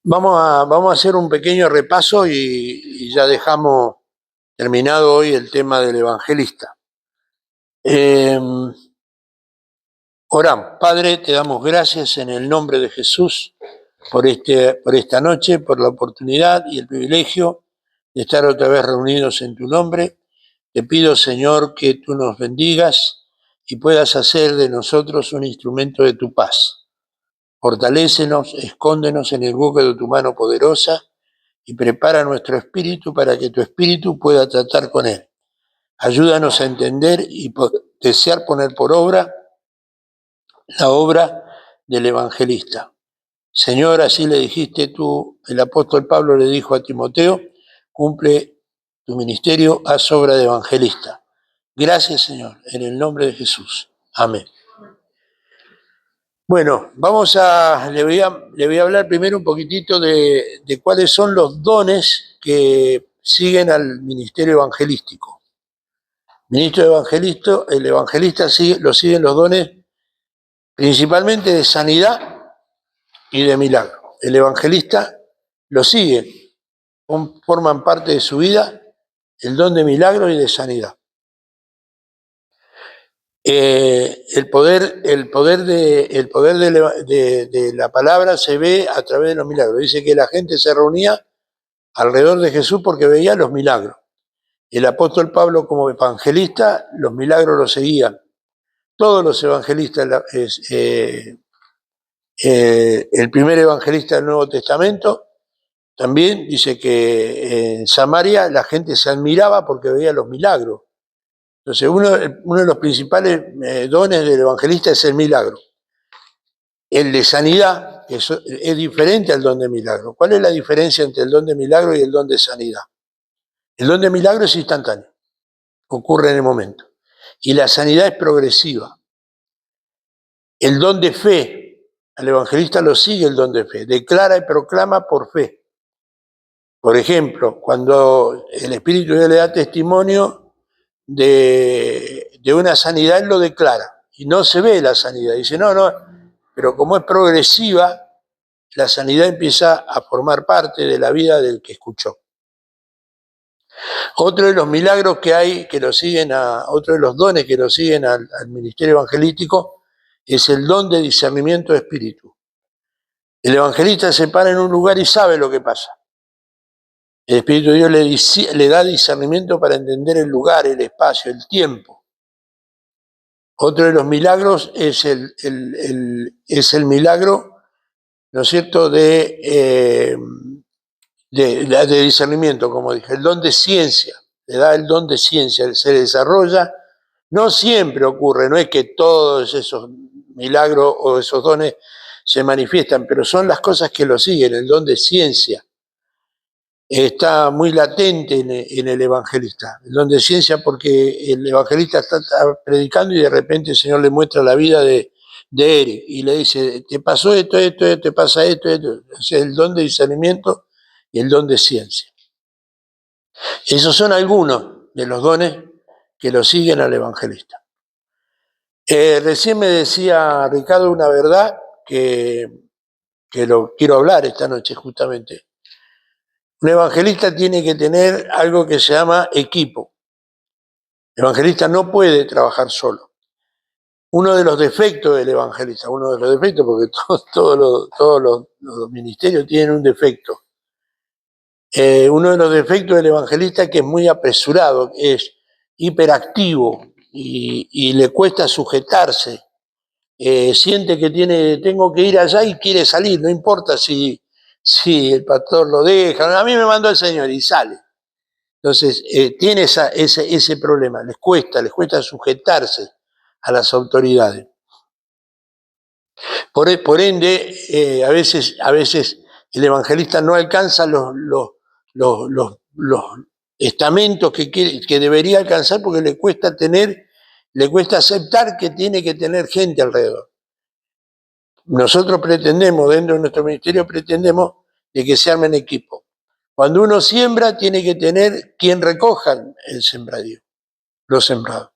Vamos a hacer un pequeño repaso y ya dejamos terminado hoy el tema del evangelista. Oramos. Padre, te damos gracias en el nombre de Jesús por esta noche, por la oportunidad y el privilegio de estar otra vez reunidos en tu nombre. Te pido, Señor, que tú nos bendigas y puedas hacer de nosotros un instrumento de tu paz. Fortalécenos, escóndenos en el hueco de tu mano poderosa y prepara nuestro espíritu para que tu espíritu pueda tratar con él. Ayúdanos a entender y desear poner por obra la obra del evangelista. Señor, así le dijiste tú, el apóstol Pablo le dijo a Timoteo, cumple tu ministerio, haz obra de evangelista. Gracias, Señor, en el nombre de Jesús. Amén. Bueno, le voy a hablar primero un poquitito de cuáles son los dones que siguen al ministerio evangelístico. El evangelista lo siguen los dones principalmente de sanidad y de milagro. El evangelista lo sigue, forman parte de su vida el don de milagro y de sanidad. El poder de la palabra se ve a través de los milagros. Dice que la gente se reunía alrededor de Jesús porque veía los milagros. El apóstol Pablo, como evangelista, los milagros lo seguían. Todos los evangelistas, el primer evangelista del Nuevo Testamento, también dice que en Samaria la gente se admiraba porque veía los milagros. Entonces, uno de los principales dones del evangelista es el milagro. El de sanidad es diferente al don de milagro. ¿Cuál es la diferencia entre el don de milagro y el don de sanidad? El don de milagro es instantáneo, ocurre en el momento. Y la sanidad es progresiva. El don de fe, al evangelista lo sigue el don de fe, declara y proclama por fe. Por ejemplo, cuando el Espíritu de Dios le da testimonio de una sanidad, él lo declara y no se ve la sanidad. Dice, no, pero como es progresiva, la sanidad empieza a formar parte de la vida del que escuchó. Otro de los milagros que hay, otro de los dones que lo siguen al ministerio evangelístico, es el don de discernimiento de espíritu. El evangelista se para en un lugar y sabe lo que pasa. El Espíritu de Dios le da discernimiento para entender el lugar, el espacio, el tiempo. Otro de los milagros es el milagro, ¿no es cierto?, de discernimiento, como dije, el don de ciencia. Le da el don de ciencia, se desarrolla. No siempre ocurre, no es que todos esos milagros o esos dones se manifiestan, pero son las cosas que lo siguen, el don de ciencia. Está muy latente en el evangelista, el don de ciencia, porque el evangelista está predicando y de repente el Señor le muestra la vida de Eric y le dice, te pasó esto, te pasa esto. O sea, el don de discernimiento y el don de ciencia. Esos son algunos de los dones que lo siguen al evangelista. Recién me decía Ricardo una verdad que lo quiero hablar esta noche justamente. Un evangelista tiene que tener algo que se llama equipo. El evangelista no puede trabajar solo. Uno de los defectos del evangelista, porque todos los ministerios tienen un defecto. Uno de los defectos del evangelista es que es muy apresurado, es hiperactivo y le cuesta sujetarse. Siente que tengo que ir allá y quiere salir, no importa si el pastor lo deja, a mí me mandó el Señor y sale. Entonces, tiene ese problema, les cuesta sujetarse a las autoridades. Por ende, a veces el evangelista no alcanza los estamentos que debería alcanzar porque le cuesta aceptar que tiene que tener gente alrededor. Nosotros dentro de nuestro ministerio pretendemos de que se armen equipos. Cuando uno siembra, tiene que tener quien recojan el sembradío, los sembrados.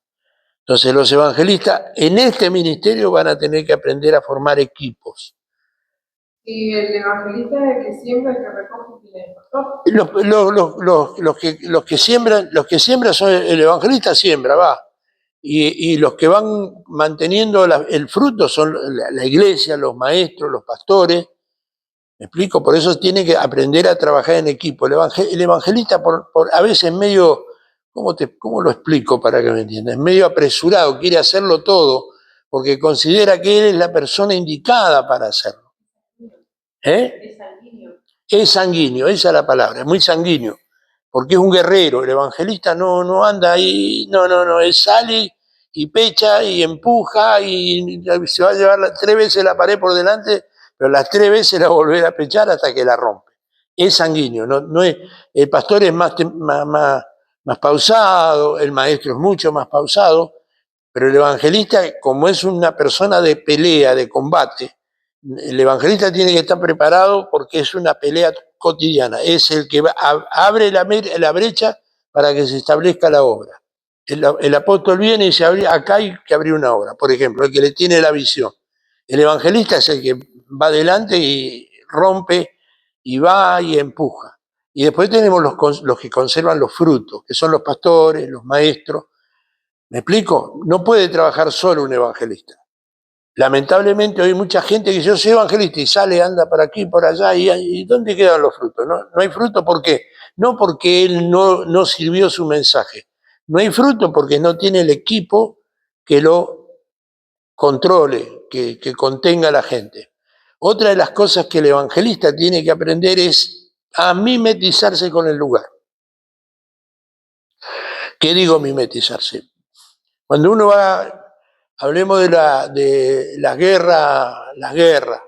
Entonces los evangelistas en este ministerio van a tener que aprender a formar equipos. Y el evangelista es el que siembra, el que recoge y tiene el pastor. Los que siembran son el evangelista siembra, va. Y los que van manteniendo el fruto son la iglesia, los maestros, los pastores. ¿Me explico? Por eso tiene que aprender a trabajar en equipo. El evangelista a veces medio, ¿cómo lo explico para que me entiendan? Medio apresurado, quiere hacerlo todo, porque considera que él es la persona indicada para hacerlo. Es sanguíneo. Es sanguíneo, esa es la palabra, es muy sanguíneo, porque es un guerrero. El evangelista no anda ahí, no, él sale y pecha y empuja y se va a llevar 3 veces la pared por delante, pero las 3 veces la volverá a pechar hasta que la rompe. Es sanguíneo, no es, el pastor es más pausado, el maestro es mucho más pausado, pero el evangelista, como es una persona de pelea, de combate, el evangelista tiene que estar preparado porque es una pelea cotidiana. Es el que abre la brecha para que se establezca la obra. El apóstol viene y dice, acá hay que abrir una obra, por ejemplo, el que le tiene la visión. El evangelista es el que va adelante y rompe y va y empuja. Y después tenemos los que conservan los frutos, que son los pastores, los maestros. ¿Me explico? No puede trabajar solo un evangelista. Lamentablemente hoy hay mucha gente que yo soy evangelista y sale, anda por aquí, por allá, y ¿dónde quedan los frutos? No hay fruto, ¿por qué? No porque él no sirvió su mensaje. No hay fruto porque no tiene el equipo que lo controle, que contenga a la gente. Otra de las cosas que el evangelista tiene que aprender es a mimetizarse con el lugar. ¿Qué digo mimetizarse? Cuando uno va, hablemos de las guerras,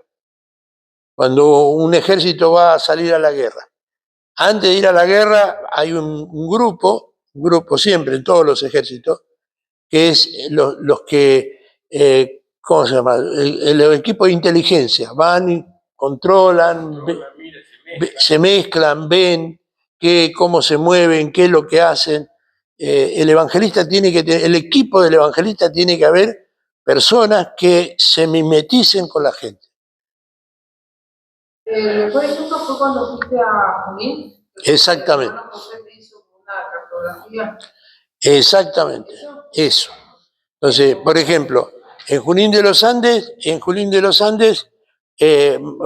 cuando un ejército va a salir a la guerra. Antes de ir a la guerra hay un grupo siempre en todos los ejércitos, que es los que, ¿cómo se llama? El equipo de inteligencia. Van y controlan, se mezclan, ven cómo se mueven, qué es lo que hacen. El evangelista tiene que tener, el equipo del evangelista tiene que haber personas que se mimeticen con la gente. El mejor ejemplo fue cuando fuiste a Junín. Exactamente. José te hizo una cartografía. Exactamente, eso. Entonces, por ejemplo, en Junín de los Andes,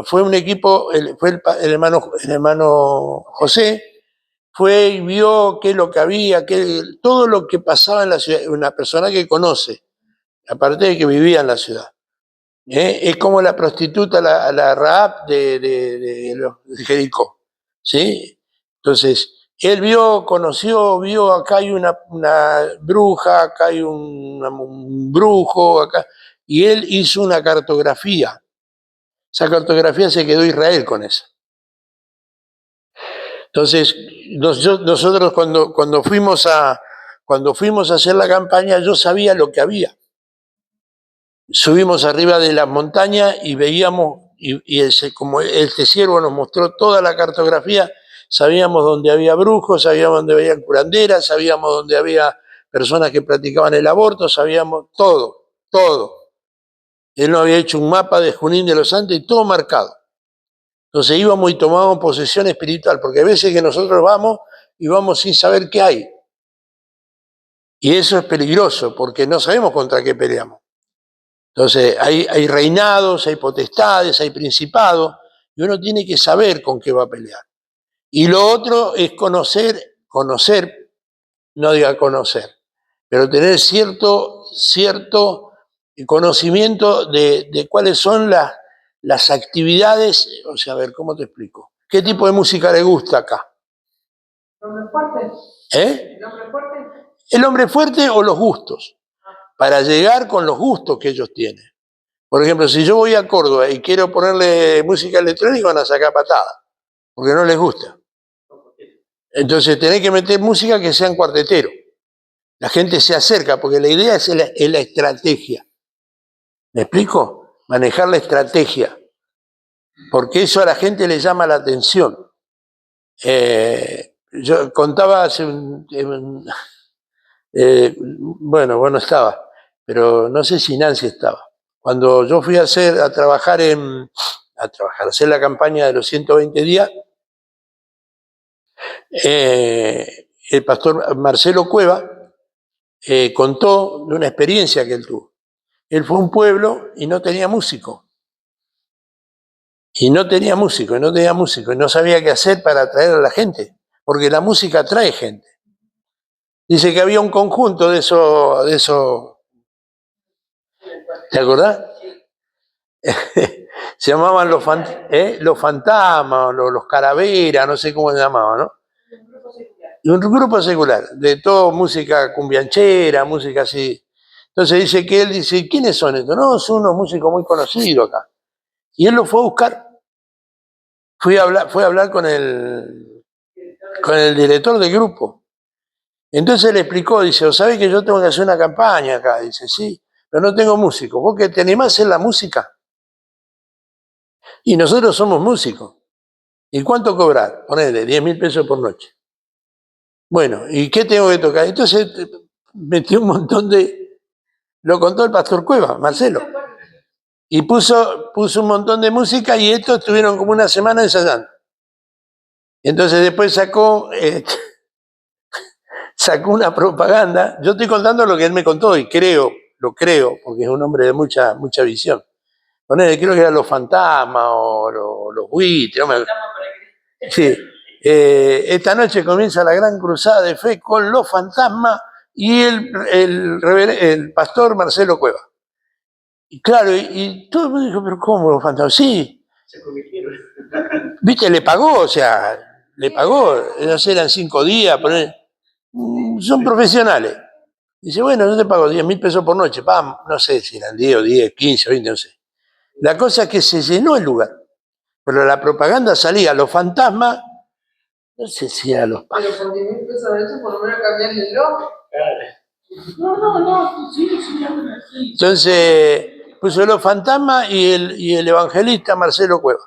fue un equipo, fue el hermano José, fue y vio qué es lo que había, todo lo que pasaba en la ciudad, una persona que conoce, aparte de que vivía en la ciudad. Es como la prostituta, la Rahab de Jericó, ¿sí? Entonces, él vio, acá hay una bruja, acá hay un brujo, acá, y él hizo una cartografía. Esa cartografía se quedó Israel con esa. Entonces, nosotros cuando fuimos a hacer la campaña, yo sabía lo que había. Subimos arriba de las montañas y veíamos, como este siervo nos mostró toda la cartografía, sabíamos dónde había brujos, sabíamos dónde había curanderas, sabíamos dónde había personas que practicaban el aborto, sabíamos todo. Él nos había hecho un mapa de Junín de los Andes y todo marcado. Entonces íbamos y tomábamos posesión espiritual, porque a veces que nosotros vamos y vamos sin saber qué hay. Y eso es peligroso, porque no sabemos contra qué peleamos. Entonces hay reinados, hay potestades, hay principados, y uno tiene que saber con qué va a pelear. Y lo otro es conocer, no diga conocer, pero tener cierto conocimiento de cuáles son las actividades. O sea, a ver, ¿cómo te explico? ¿Qué tipo de música le gusta acá? ¿El hombre fuerte? ¿El hombre fuerte? El hombre fuerte o los gustos, para llegar con los gustos que ellos tienen. Por ejemplo, si yo voy a Córdoba y quiero ponerle música electrónica, van a sacar patada, porque no les gusta. Entonces tenés que meter música que sean cuartetero. La gente se acerca, porque la idea es la estrategia. ¿Me explico? Manejar la estrategia. Porque eso a la gente le llama la atención. Yo contaba hace bueno, vos no estabas, pero no sé si Nancy estaba. Cuando yo fui a trabajar a trabajar, a hacer la campaña de los 120 días. El pastor Marcelo Cueva contó de una experiencia que él tuvo. Él fue a un pueblo y no tenía músico. Y no sabía qué hacer para atraer a la gente, porque la música atrae gente. Dice que había un conjunto de eso. ¿Te acordás? Se llamaban los fantasmas, los calaveras, no sé cómo se llamaban, ¿no? Un grupo secular, de todo música cumbianchera, música así. Entonces él dice, ¿quiénes son estos? No, son unos músicos muy conocidos acá. Y él lo fue a buscar. Fue a hablar con el director del grupo. Entonces le explicó, dice, ¿sabés que yo tengo que hacer una campaña acá? Dice, sí, pero no tengo músico. ¿Vos que te animás a hacer la música? Y nosotros somos músicos. ¿Y cuánto cobrar? Ponele, 10.000 pesos por noche. Bueno, ¿y qué tengo que tocar? Entonces metió un montón de... Lo contó el pastor Cueva, Marcelo. Y puso un montón de música y estos estuvieron como una semana ensayando. Entonces después sacó una propaganda. Yo estoy contando lo que él me contó y lo creo, porque es un hombre de mucha visión. Ponele, creo que eran los fantasmas o los buitres. Sí. Esta noche comienza la gran cruzada de fe con los fantasmas y el pastor Marcelo Cueva. Y claro, y todo el mundo dijo, pero ¿cómo los fantasmas? Sí. Se convirtieron. Viste, le pagó, no sé, eran 5 días, son profesionales. Dice, bueno, yo te pago 10.000 pesos por noche, no sé si eran 10 o 10, 15, 20, no sé. La cosa es que se llenó el lugar, pero la propaganda salía, los fantasmas, no sé si era los... Pero por 10.000 pesos de hecho, por lo menos cambiar el logo. No, sí, así. Entonces puso los fantasmas y el evangelista Marcelo Cueva.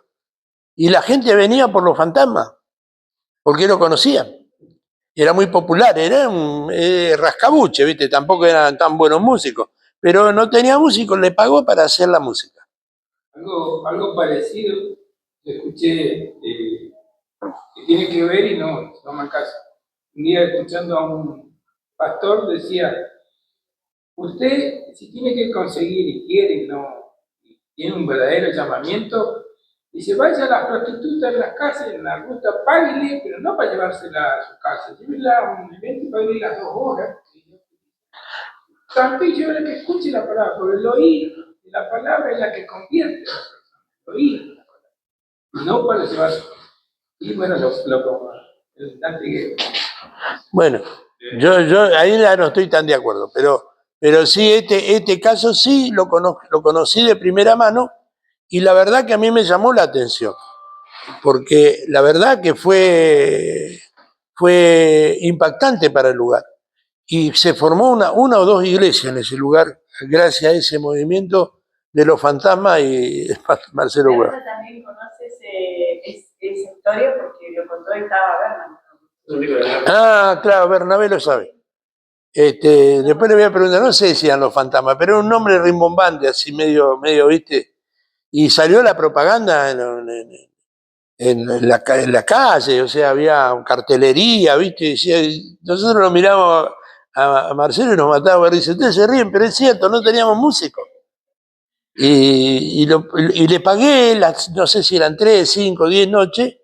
Y la gente venía por los fantasmas, porque lo conocían. Era muy popular, era un rascabuche, ¿viste? Tampoco eran tan buenos músicos, pero no tenía músicos, le pagó para hacer la música. Algo parecido escuché que tiene que ver y no me alcanza. Un día escuchando a un pastor decía, usted si tiene que conseguir y quiere y tiene un verdadero llamamiento, dice, vaya a las prostitutas en las casas, en la ruta, páguele, pero no para llevársela a su casa, llévela a un evento y páguele las 2 horas. También yo que escuche la palabra, porque el oír de la palabra es la que convierte a la persona, el oír de la palabra, no para llevarse. Y bueno, el antiguo. Bueno, yo ahí ya no estoy tan de acuerdo, pero sí, este caso sí lo conocí de primera mano y la verdad que a mí me llamó la atención, porque la verdad que fue impactante para el lugar. Y se formó una o dos iglesias en ese lugar, gracias a ese movimiento de los fantasmas y Marcelo Huerta. También conoces esa historia porque lo contó y estaba Bernabé. Ah, claro, Bernabé lo sabe. Después le voy a preguntar, no sé si eran los fantasmas, pero era un nombre rimbombante, así medio, ¿viste? Y salió la propaganda en la calle, o sea, había cartelería, ¿viste? Nosotros lo miramos a Marcelo y nos matábamos, dice, ustedes se ríen, pero es cierto, no teníamos músicos. Y le pagué, no sé si eran 3, 5, 10 noches,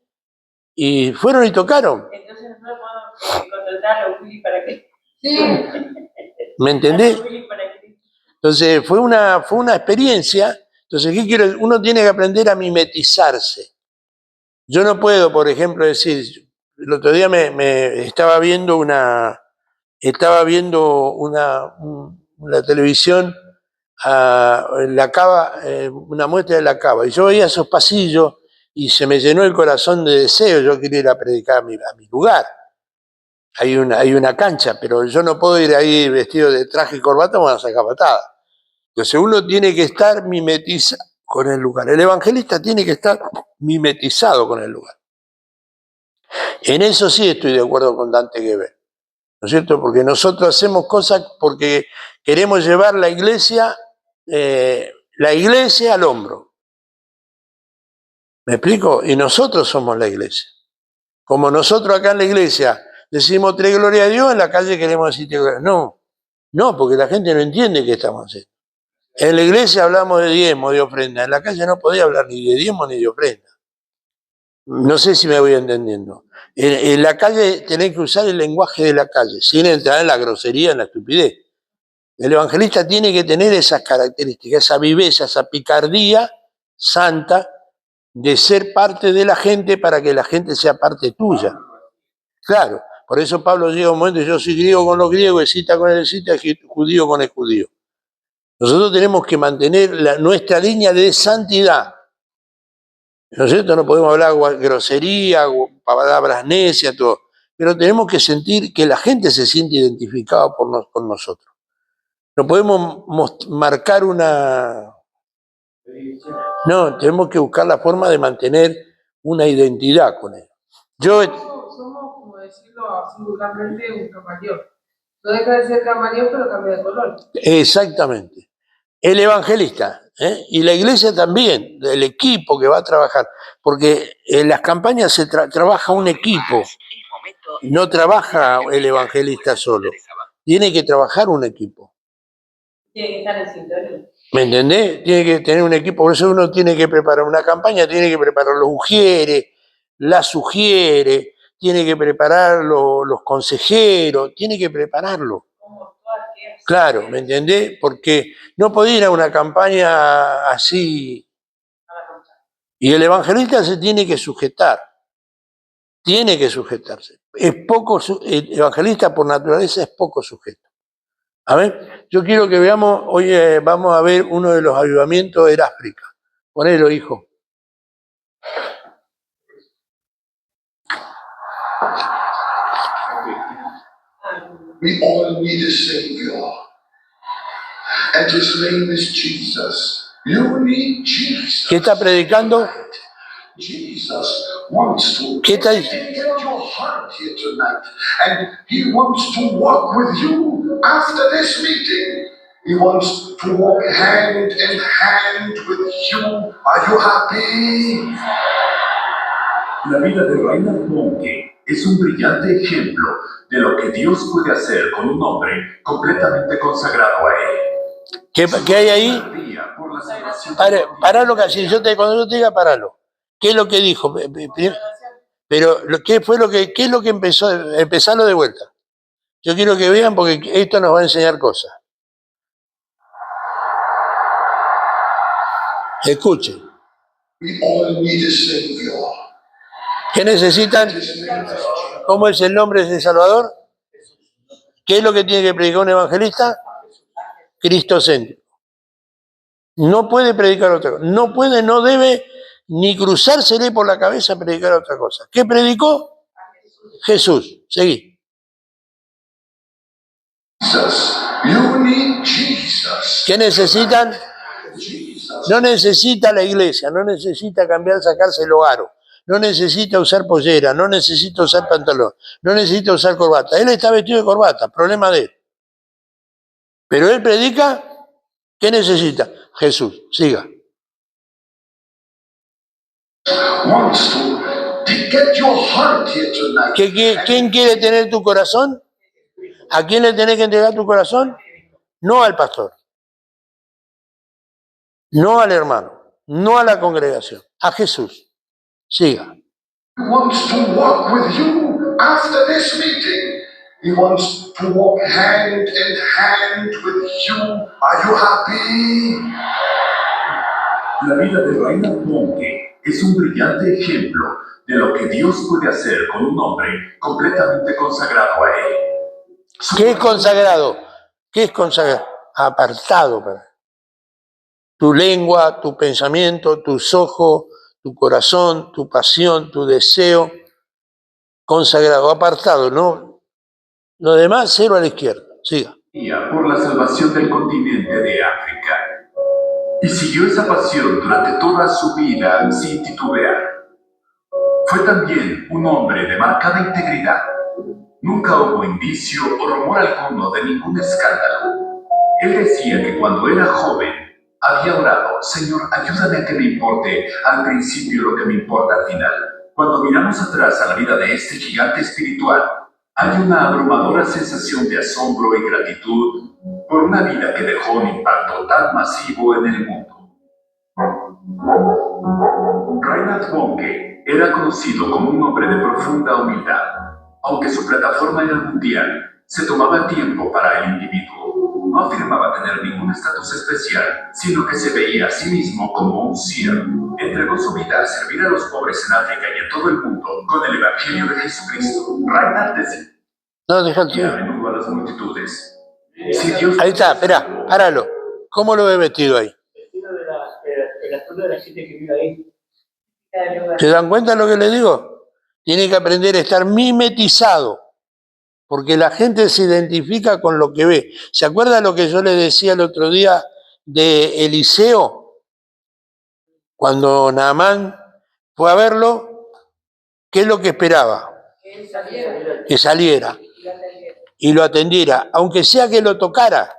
y fueron y tocaron. Entonces nosotros podemos contratar a Willy para que... Sí. ¿Me entendés? Entonces fue una experiencia. Entonces, ¿qué quiero? Uno tiene que aprender a mimetizarse. Yo no puedo, por ejemplo, decir, el otro día me estaba viendo la televisión, la cava, una muestra de la cava, y yo veía esos pasillos y se me llenó el corazón de deseo. Yo quería ir a predicar a mi lugar. Hay una cancha, pero yo no puedo ir ahí vestido de traje y corbata, me van a sacar patada. Entonces uno tiene que estar mimetizado con el lugar. El evangelista tiene que estar mimetizado con el lugar. En eso sí estoy de acuerdo con Dante Gebel, ¿no es cierto? Porque nosotros hacemos cosas porque queremos llevar la iglesia al hombro. ¿Me explico? Y nosotros somos la iglesia. Como nosotros acá en la iglesia decimos tres gloria a Dios, en la calle queremos decir tres gloria. No, porque la gente no entiende qué estamos haciendo. En la iglesia hablamos de diezmo, de ofrenda. En la calle no podía hablar ni de diezmo ni de ofrenda. No sé si me voy entendiendo. En la calle tenés que usar el lenguaje de la calle, sin entrar en la grosería, en la estupidez. El evangelista tiene que tener esas características, esa viveza, esa picardía santa de ser parte de la gente para que la gente sea parte tuya. Claro, por eso Pablo llega a un momento, yo soy griego con los griegos, escita con el escita, judío con el judío. Nosotros tenemos que mantener nuestra línea de santidad. ¿No es cierto? No podemos hablar grosería, palabras necias, todo. Pero tenemos que sentir que la gente se siente identificada con nosotros. No podemos marcar una... No, tenemos que buscar la forma de mantener una identidad con él. Somos, como decirlo así vulgarmente, un camaleón. No deja de ser camaleón, pero cambia de color. Exactamente. El evangelista, y la iglesia también, el equipo que va a trabajar, porque en las campañas se trabaja un equipo, no trabaja el evangelista solo, tiene que trabajar un equipo. Tiene que estar en sintonía. ¿Me entendés? Tiene que tener un equipo, por eso uno tiene que preparar una campaña, tiene que preparar los ujieres, la sugiere, tiene que preparar los consejeros, tiene que prepararlo. Claro, ¿me entendés? Porque no podía ir a una campaña así. Y el evangelista se tiene que sujetar. Tiene que sujetarse. El evangelista por naturaleza es poco sujeto. A ver, yo quiero que veamos, hoy vamos a ver uno de los avivamientos en África. Ponelo, hijo. We all need a Savior. And his name is Jesus. You need Jesus. ¿Qué está predicando? Jesus wants to ¿Qué está get your heart here tonight. And he wants to walk with you after this meeting. He wants to walk hand in hand with you. Are you happy? La vida de Reinhard Bonnke es un brillante ejemplo de lo que Dios puede hacer con un hombre completamente consagrado a Él. ¿Qué hay ahí? Paralo casi, cuando yo te diga paralo. ¿Qué es lo que dijo? Pero ¿qué es lo que empezó? Empezarlo de vuelta. Yo quiero que vean porque esto nos va a enseñar cosas. Escuchen. We all need a Savior. ¿Qué necesitan? ¿Cómo es el nombre de Salvador? ¿Qué es lo que tiene que predicar un evangelista? Cristocéntrico. No puede predicar otra cosa. No puede, no debe ni cruzársele por la cabeza predicar otra cosa. ¿Qué predicó? Jesús. Seguí. You need Jesus. ¿Qué necesitan? Jesus. No necesita la iglesia, no necesita sacarse el aro, no necesita usar pollera, no necesita usar pantalón, no necesita usar corbata. Él está vestido de corbata, problema de él. Pero él predica, ¿qué necesita? Jesús, siga. Wants to get your heart here tonight. ¿Quién quiere tener tu corazón? ¿A quién le tenés que entregar tu corazón? No al pastor, no al hermano, no a la congregación, a Jesús. Siga. He wants to walk with you after this meeting. He wants to walk hand in hand with you. Are you happy? La vida de Reinhard Bonnke es un brillante ejemplo de lo que Dios puede hacer con un hombre completamente consagrado a Él. ¿Qué es consagrado? ¿Qué es consagrado? Apartado para tu lengua, tu pensamiento, tus ojos, tu corazón, tu pasión, tu deseo. Consagrado, apartado, ¿no? Lo demás, cero a la izquierda. Siga. Por la salvación del continente de África. Y siguió esa pasión durante toda su vida sin titubear. Fue también un hombre de marcada integridad. Nunca hubo indicio o rumor alguno de ningún escándalo. Él decía que cuando era joven, Había orado, Señor, ayúdame a que me importe al principio lo que me importa al final. Cuando miramos atrás a la vida de este gigante espiritual, hay una abrumadora sensación de asombro y gratitud por una vida que dejó un impacto tan masivo en el mundo. Reinhard Bonnke era conocido como un hombre de profunda humildad. Aunque su plataforma era mundial, se tomaba tiempo para el individuo. No afirmaba tener ningún estatus especial, sino que se veía a sí mismo como un siervo. Entregó su vida a servir a los pobres en África y en todo el mundo con el Evangelio de Jesucristo. Reinhard decía No, déjalo. a menudo a las multitudes: si Dios... Ahí está, espera, páralo. ¿Cómo lo ve vestido ahí? Vestido de la cultura de la gente que vive ahí. ¿Se dan cuenta de lo que le digo? Tiene que aprender a estar mimetizado, porque la gente se identifica con lo que ve. ¿Se acuerda lo que yo le decía el otro día de Eliseo? Cuando Naamán fue a verlo, ¿qué es lo que esperaba? Que saliera y lo atendiera, aunque sea que lo tocara.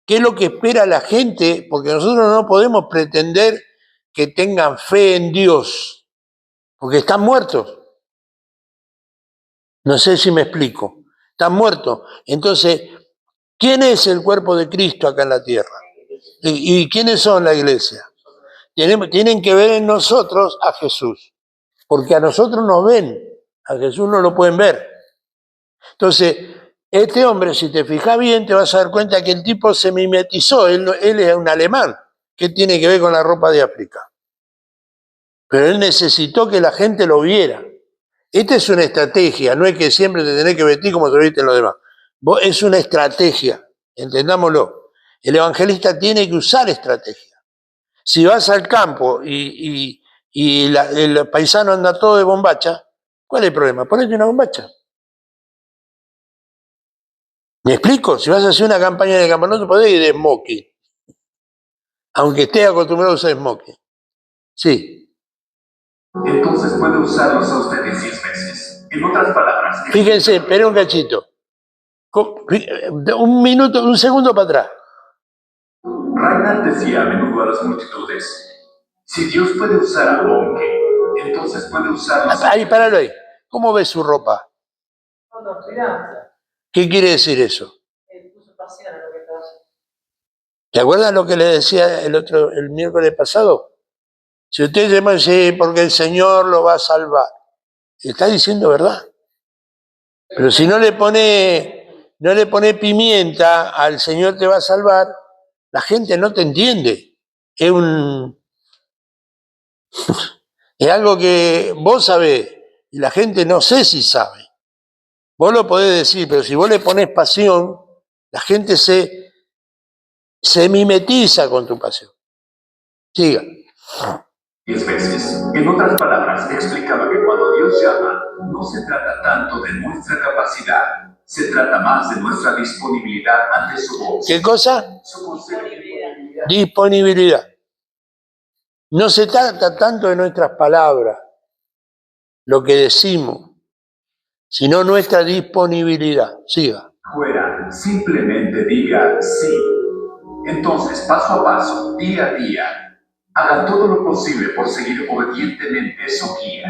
¿Qué es lo que espera la gente? Porque nosotros no podemos pretender que tengan fe en Dios, porque están muertos. No sé si me explico. Están muertos. Entonces, ¿quién es el cuerpo de Cristo acá en la tierra? ¿Y quiénes son la iglesia? Tienen que ver en nosotros a Jesús, porque a nosotros nos ven, a Jesús no lo pueden ver. Entonces, este hombre, si te fijas bien, te vas a dar cuenta que el tipo se mimetizó, él es un alemán. ¿Qué tiene que ver con la ropa de África? Pero él necesitó que la gente lo viera. Esta es una estrategia, no es que siempre te tenés que vestir como te visten los demás. Es una estrategia, entendámoslo. El evangelista tiene que usar estrategia. Si vas al campo y el paisano anda todo de bombacha, ¿cuál es el problema? Ponete una bombacha. ¿Me explico? Si vas a hacer una campaña de campo, no te podés ir de smoking, aunque estés acostumbrado a usar smoking. Sí. Entonces puede usarlos a ustedes 10 veces. En otras palabras... Fíjense, espera un cachito. Un minuto, un segundo para atrás. Reinhard decía a menudo a las multitudes: si Dios puede usar a Bonnke, entonces puede usarlos... Ahí, páralo ahí. ¿Cómo ves su ropa? ¿Qué quiere decir eso? ¿Te acuerdas lo que le decía el miércoles pasado? Si usted llama, sí, porque el Señor lo va a salvar. Está diciendo verdad. Pero si no le pone pimienta al Señor te va a salvar, la gente no te entiende. Es algo que vos sabés y la gente no sé si sabe. Vos lo podés decir, pero si vos le ponés pasión, la gente se mimetiza con tu pasión. Siga. 10 veces. En otras palabras, explicaba que cuando Dios llama, no se trata tanto de nuestra capacidad, se trata más de nuestra disponibilidad ante su voz. ¿Qué cosa? Su consejo. Disponibilidad. No se trata tanto de nuestras palabras, lo que decimos, sino nuestra disponibilidad. Siga. Fuera, simplemente diga sí. Entonces, paso a paso, día a día, haga todo lo posible por seguir obedientemente su guía.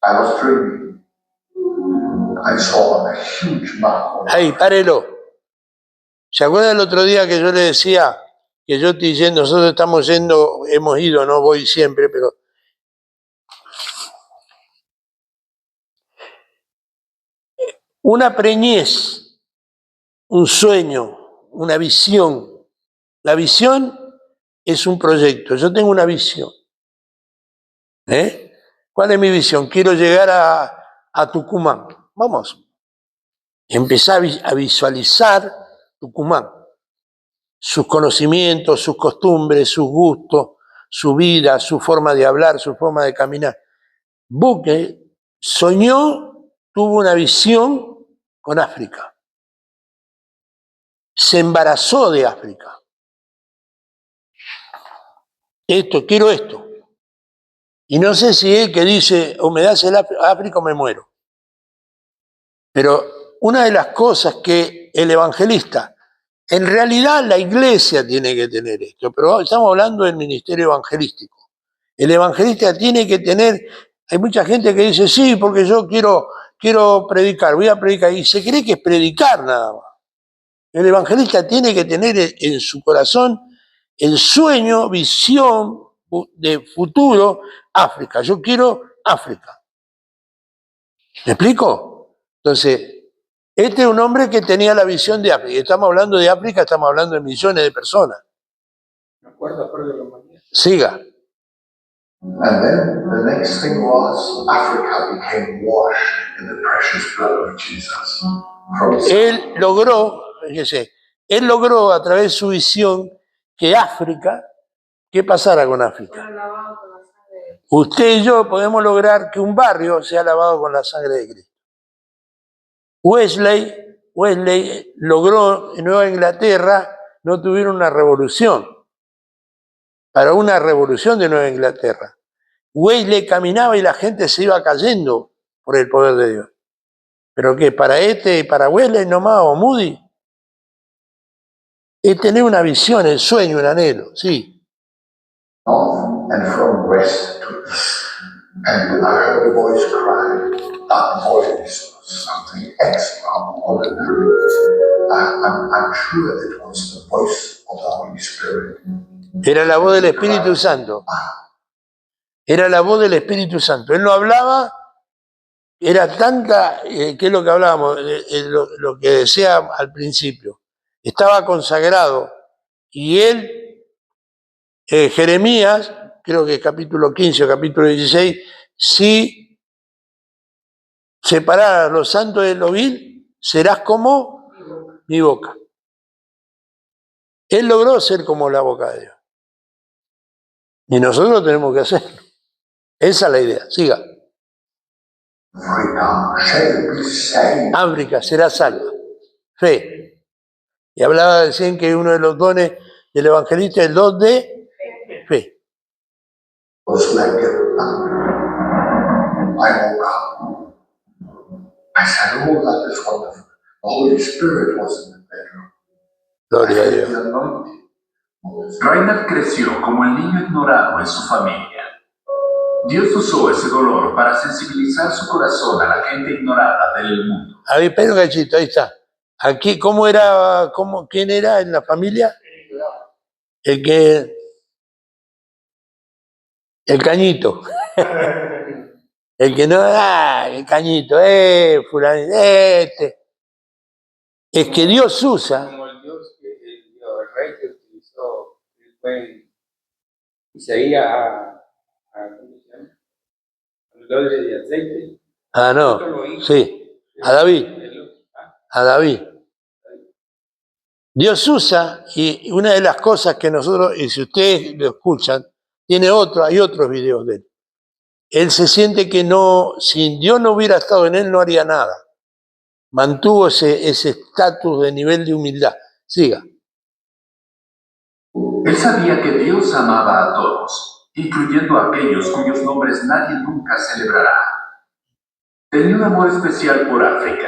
I was dreaming. I saw a huge mountain. Ahí, párelo. ¿Se acuerdan el otro día que yo le decía que yo estoy yendo, nosotros estamos yendo, hemos ido, no voy siempre, pero una preñez, un sueño, una visión. La visión es un proyecto. Yo tengo una visión. ¿Cuál es mi visión? Quiero llegar a Tucumán. Vamos. Empezar a visualizar Tucumán. Sus conocimientos, sus costumbres, sus gustos, su vida, su forma de hablar, su forma de caminar. Buque soñó, tuvo una visión con África. Se embarazó de África. Quiero esto. Y no sé si es que dice, o me das el África o me muero. Pero una de las cosas que el evangelista En realidad la iglesia tiene que tener esto, pero estamos hablando del ministerio evangelístico. El evangelista tiene que tener, hay mucha gente que dice, sí, porque yo quiero predicar, voy a predicar, y se cree que es predicar nada más. El evangelista tiene que tener en su corazón el sueño, visión de futuro, África. Yo quiero África. ¿Me explico? Entonces, este es un hombre que tenía la visión de África. Estamos hablando de África, estamos hablando de millones de personas. Una cuarta parte de la humanidad. Siga. And then the next thing was Africa became washed in the precious blood of Jesus. Él logró, fíjese, él logró a través de su visión que África, ¿qué pasara con África? Fueron lavados con la sangre. Usted y yo podemos lograr que un barrio sea lavado con la sangre de Cristo. Wesley logró en Nueva Inglaterra, no tuvieron una revolución, para una revolución de Nueva Inglaterra. Wesley caminaba y la gente se iba cayendo por el poder de Dios. ¿Pero qué? ¿Para para Wesley nomás o Moody? Es tener una visión, el sueño, un anhelo, sí. North and from west to east. And I heard a voice cry. That voice was something extraordinary. I'm sure it was the voice of the Holy Spirit. Era la voz del Espíritu Santo. Era la voz del Espíritu Santo. Él no hablaba, era tanta, que es lo que hablábamos, lo que decía al principio. Estaba consagrado. Y él, Jeremías, creo que es capítulo 15 o capítulo 16, si separaras lo santo de lo vil, serás como mi boca. Él logró ser como la boca de Dios. Y nosotros tenemos que hacerlo. Esa es la idea. Siga. Africa shall be saved. África será salva. Fe. Y hablaba recién que uno de los dones del evangelista es el don de fe. Was like I woke up. I said, oh, that is wonderful. The Holy Spirit was in the bedroom. Gloria a I Dios. felt the anointing. Reinhard creció como el niño ignorado en su familia. Dios usó ese dolor para sensibilizar su corazón a la gente ignorada del mundo. A ver, espera un cachito, ahí está. Aquí, ¿quién era en la familia? El cañito. El que no, el cañito, fulano, este. Es que Dios usa, Como el Dios, el rey que utilizó, que fue Isaías ¿cómo se llama? El odre de aceite. no, sí, a David. A David. Dios usa, y una de las cosas que nosotros, y si ustedes lo escuchan, hay otros videos de él. Él se siente que no, si Dios no hubiera estado en él, no haría nada. Mantuvo ese estatus de nivel de humildad. Siga. Él sabía que Dios amaba a todos, incluyendo a aquellos cuyos nombres nadie nunca celebrará. Tenía un amor especial por África,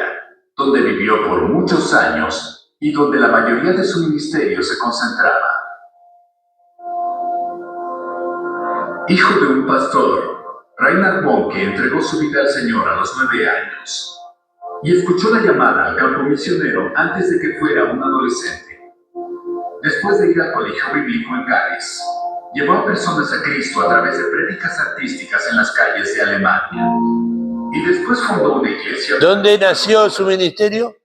donde vivió por muchos años y donde la mayoría de su ministerio se concentraba. Hijo de un pastor, Reinhard Bonnke entregó su vida al Señor a los 9 años y escuchó la llamada al campo misionero antes de que fuera un adolescente. Después de ir al colegio bíblico en Cádiz, llevó a personas a Cristo a través de prédicas artísticas en las calles de Alemania. Y después fundó una iglesia. ¿Dónde nació su ministerio?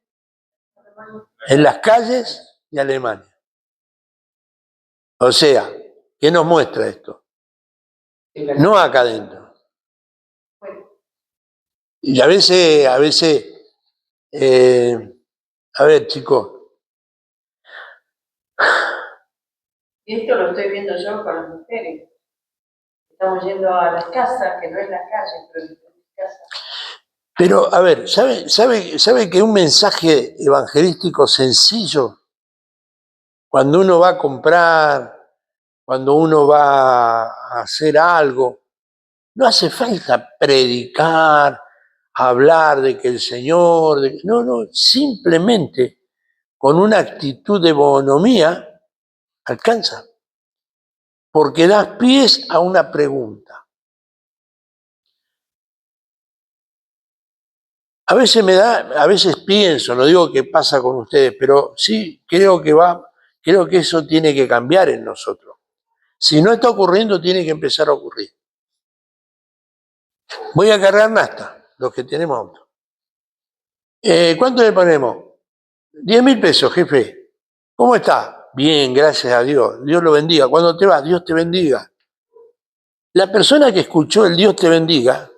En las calles de Alemania. O sea, ¿qué nos muestra esto? No acá adentro. Y a veces, a ver, chicos, Y esto lo estoy viendo yo con las mujeres. Estamos yendo a las casas, que no es la calle, pero es la casa. pero a ver, ¿sabe que un mensaje evangelístico sencillo, cuando uno va a comprar, cuando uno va a hacer algo, no hace falta predicar, hablar de que el Señor, no, simplemente con una actitud de bonomía, alcanza. Porque das pies a una pregunta. A veces pienso, no digo que pasa con ustedes, pero sí creo que eso tiene que cambiar en nosotros. Si no está ocurriendo, tiene que empezar a ocurrir. Voy a cargar nafta, los que tenemos auto. ¿Cuánto le ponemos? 10.000 pesos, jefe. ¿Cómo está? Bien, gracias a Dios. Dios lo bendiga. Cuando te vas, Dios te bendiga. La persona que escuchó el Dios te bendiga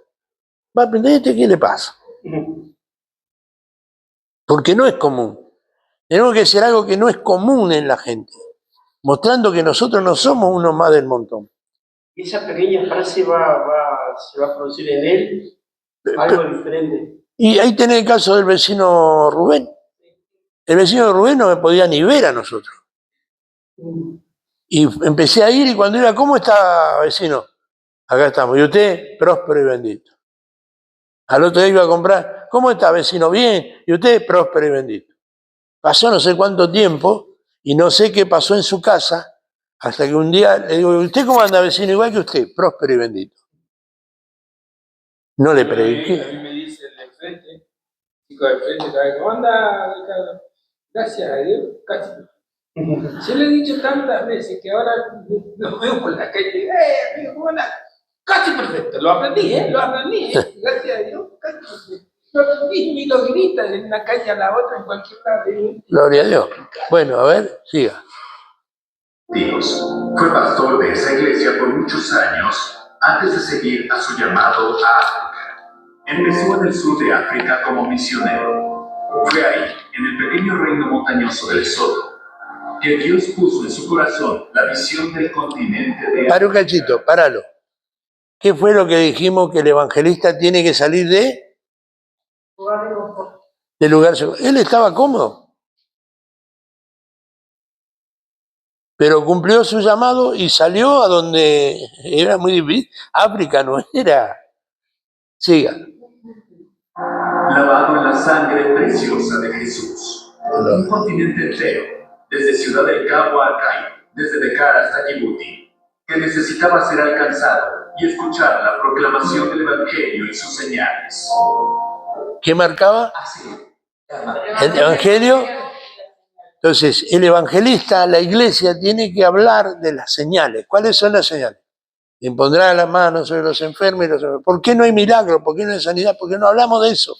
va a aprender qué le pasa. Porque no es común. Tenemos que hacer algo que no es común en la gente, mostrando que nosotros no somos uno más del montón. Y esa pequeña frase se va a producir en él algo diferente. Y ahí tenés el caso del vecino Rubén. El vecino Rubén no me podía ni ver a nosotros. Y empecé a ir y cuando iba, ¿cómo está, vecino? Acá estamos. Y usted, próspero y bendito. Al otro día iba a comprar, ¿cómo está, vecino? Bien. Y usted, próspero y bendito. Pasó no sé cuánto tiempo y no sé qué pasó en su casa, hasta que un día le digo, ¿usted cómo anda, vecino? Igual que usted, próspero y bendito. No le prediqué. A mí me dice el de enfrente, chico de frente, ¿cómo anda, Ricardo? Gracias a Dios, casi. Yo le he dicho tantas veces que ahora nos veo por la calle, amigo, ¿cómo anda? Casi perfecto, lo aprendí, gracias a Dios, casi perfecto. Lo aprendí y lo grita de una calle a la otra en cualquier lado. Gloria a Dios. Bueno, a ver, siga. Dios fue pastor de esa iglesia por muchos años antes de seguir a su llamado a África. Empezó en el sur de África como misionero. Fue ahí, en el pequeño reino montañoso del Soto, que Dios puso en su corazón la visión del continente de Para un cachito, páralo. ¿Qué fue lo que dijimos que el evangelista tiene que salir del lugar seguro? Él estaba cómodo. Pero cumplió su llamado y salió a donde era muy difícil. África no era. Siga. lavado en la sangre preciosa de Jesús. Un continente entero, desde Ciudad del Cabo a Cairo, desde Dakar hasta Djibouti, que necesitaba ser alcanzado y escuchar la proclamación del Evangelio y sus señales. ¿Qué marcaba? El Evangelio. Entonces, el evangelista, la iglesia, tiene que hablar de las señales. ¿Cuáles son las señales? Impondrá las manos sobre los enfermos y los enfermos. ¿Por qué no hay milagro? ¿Por qué no hay sanidad? ¿Por qué no hablamos de eso?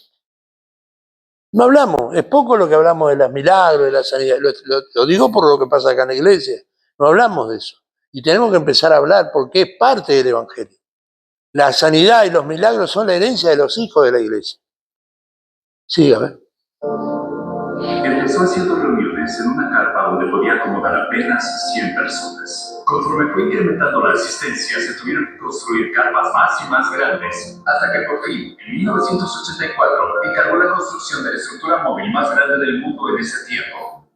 No hablamos. Es poco lo que hablamos de los milagros, de la sanidad. Lo digo por lo que pasa acá en la iglesia. No hablamos de eso. Y tenemos que empezar a hablar porque es parte del evangelio. La sanidad y los milagros son la herencia de los hijos de la iglesia. Sí, a ver. Empezó haciendo reuniones en una carpa donde podía acomodar apenas 100 personas. Conforme fue incrementando la asistencia, se tuvieron que construir carpas más y más grandes, hasta que por fin, en 1984, encargó la construcción de la estructura móvil más grande del mundo en ese tiempo.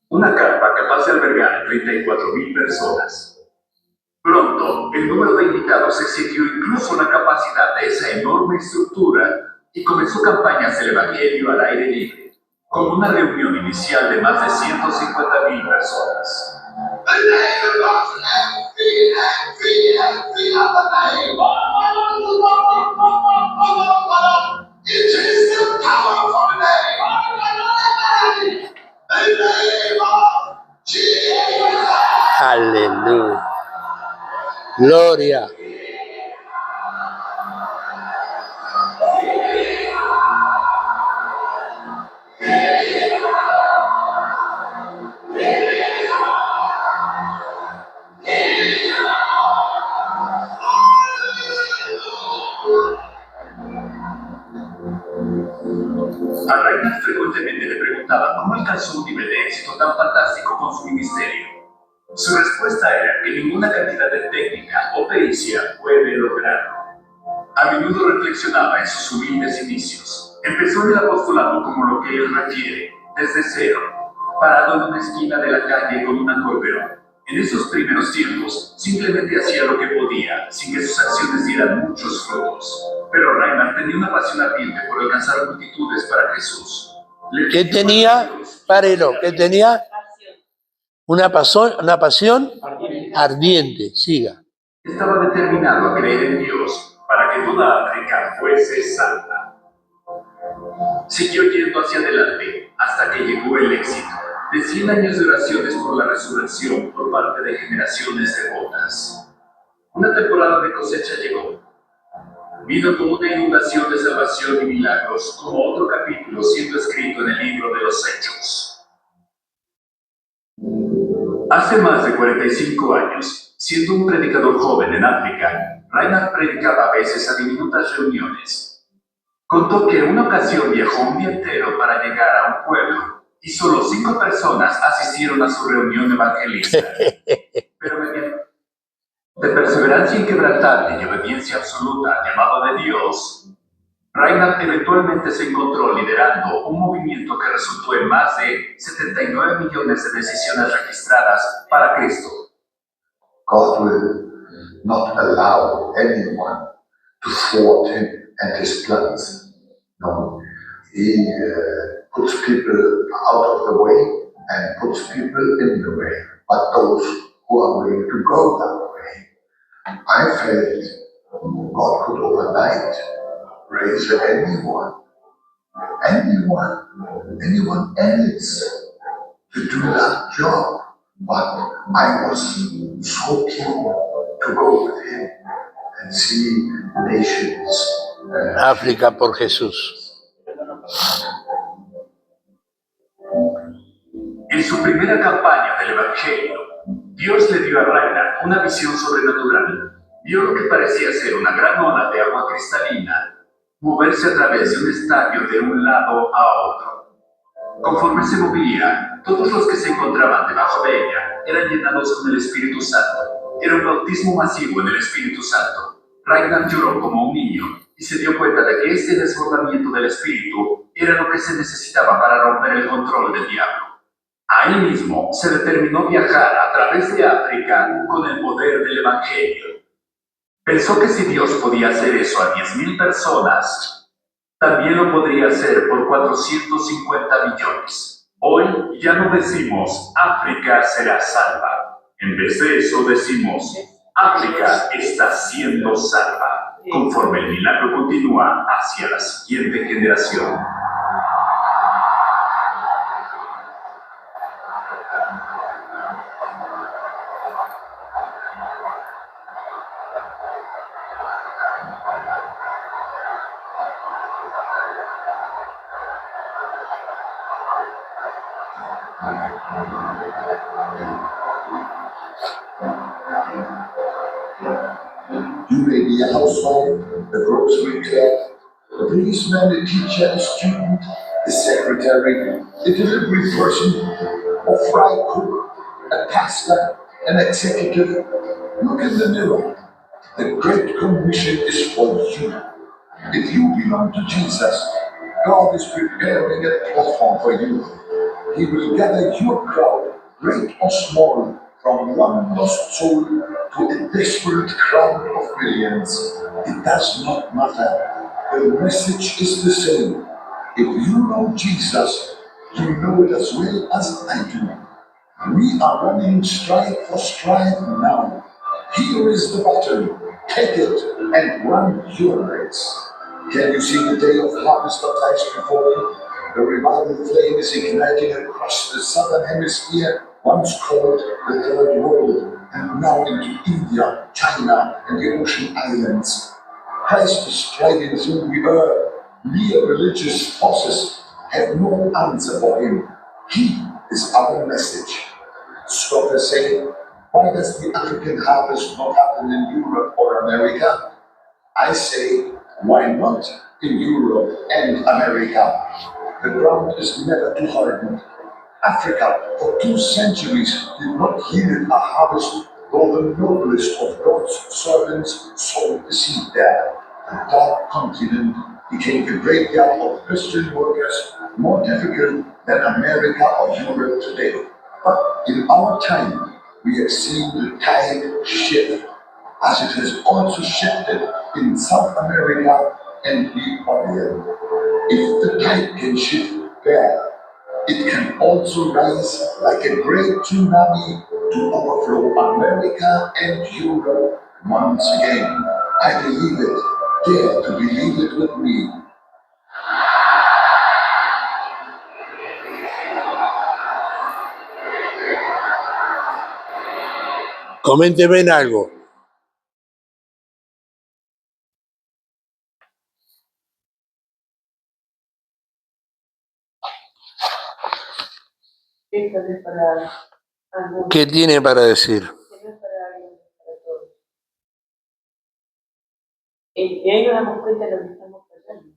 Una carpa capaz de albergar 34.000 personas. Pronto, el número de invitados excedió incluso la capacidad de esa enorme estructura y comenzó campañas del evangelio al aire libre, con una reunión inicial de más de 150.000 personas. Aleluya. Gloria. A Reinhard frecuentemente le preguntaban cómo alcanzó un nivel de éxito tan fantástico con su ministerio. Su respuesta era que ninguna cantidad de técnica o pericia puede lograrlo. A menudo reflexionaba en sus humildes inicios. Empezó en el apostolado como lo que él refiere, desde cero, parado en una esquina de la calle con un acordeón. En esos primeros tiempos, simplemente hacía lo que podía, sin que sus acciones dieran muchos frutos. Pero Reinhard tenía una pasión ardiente por alcanzar multitudes para Jesús. ¿Qué tenía? Párelo, ¿qué tenía? Una pasión ardiente, siga. Estaba determinado a creer en Dios para que toda África fuese salva. Siguió yendo hacia adelante hasta que llegó el éxito de 100 años de oraciones por la resurrección por parte de generaciones devotas. Una temporada de cosecha llegó. Vino como una inundación de salvación y milagros, como otro capítulo siendo escrito en el libro de los Hechos. Hace más de 45 años, siendo un predicador joven en África, Reinhard predicaba a veces a diminutas reuniones. Contó que en una ocasión viajó un día entero para llegar a un pueblo y solo 5 personas asistieron a su reunión evangelista. Pero mediante de perseverancia inquebrantable y obediencia absoluta al llamado de Dios, Reinhard eventualmente se encontró liderando un movimiento que resultó en más de 79 millones de decisiones registradas para Cristo. God will not allow anyone to thwart him and his plans. No, he puts people out of the way and puts people in the way, but those who are willing to go that way. I felt God could overnight raise anyone else to do that job, but I was so keen to go with him and see nations. África por Jesús. En su primera campaña del Evangelio, Dios le dio a Reinhard una visión sobrenatural. Vio lo que parecía ser una gran ola de agua cristalina moverse a través de un estadio de un lado a otro. Conforme se movía, todos los que se encontraban debajo de ella eran llenados con el Espíritu Santo. Era un bautismo masivo en el Espíritu Santo. Reinhard lloró como un niño y se dio cuenta de que este desbordamiento del Espíritu era lo que se necesitaba para romper el control del diablo. Ahí mismo se determinó viajar a través de África con el poder del Evangelio. Pensó que si Dios podía hacer eso a 10,000 personas, también lo podría hacer por 450 millones. Hoy ya no decimos África será salva. En vez de eso decimos África está siendo salva, conforme el milagro continúa hacia la siguiente generación. You may be a housewife, a grocery clerk, a policeman, a teacher, a student, a secretary, a delivery person, a fry cook, a pastor, an executive. Look in the mirror. The Great Commission is for you. If you belong to Jesus, God is preparing a platform for you. He will gather your crowd, great or small, from one lost soul to a desperate crowd of millions. It does not matter. The message is the same. If you know Jesus, you know it as well as I do. We are running stride for stride now. Here is the button. Take it and run your race. Can you see the day of harvest lies before you? The revival flame is igniting across the southern hemisphere, once called the Third World, and now into India, China, and the ocean islands. Christ is striding through the earth. Mere religious forces have no answer for him. He is our message. Scholars say, why does the African harvest not happen in Europe or America? I say, why not in Europe and America? The ground is never too hardened. Africa, for 2 centuries, did not yield a harvest, though the noblest of God's servants sowed the seed there. The dark continent became the graveyard of Christian workers, more difficult than America or Europe today. But in our time, we have seen the tide shift, as it has also shifted in South America and the Orient. If the tide can shift bear. It can also rise like a great tsunami to overflow America and Europe once again. I believe it. Dare to believe it with me. Coménteme en algo. Esto no es para algunos, ¿Qué tiene para decir? que no es para alguien, es para todos. Y ahí nos damos cuenta de lo que estamos fallando.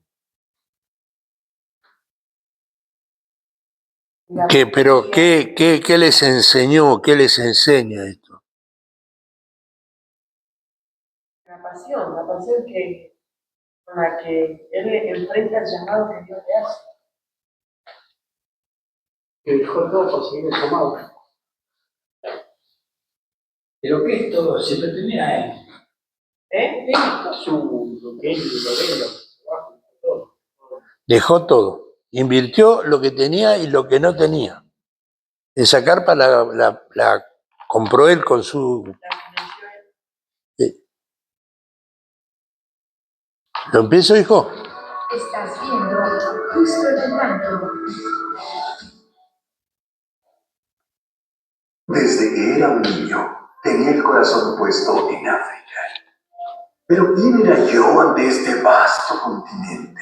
Pero ¿qué les enseñó? ¿Qué les enseña esto? La pasión con la que él enfrenta el llamado que Dios le hace. Que dejó todo por seguir el llamado. Pero que esto se pertenece a él. ¿Eh? Lo que él, lo trabajo, todo. Dejó todo. Invirtió lo que tenía y lo que no tenía. Esa carpa la compró él con su... ¿Lo empiezo, hijo? Estás viendo justo el manto. Desde que era un niño, tenía el corazón puesto en África. Pero ¿quién era yo ante este vasto continente?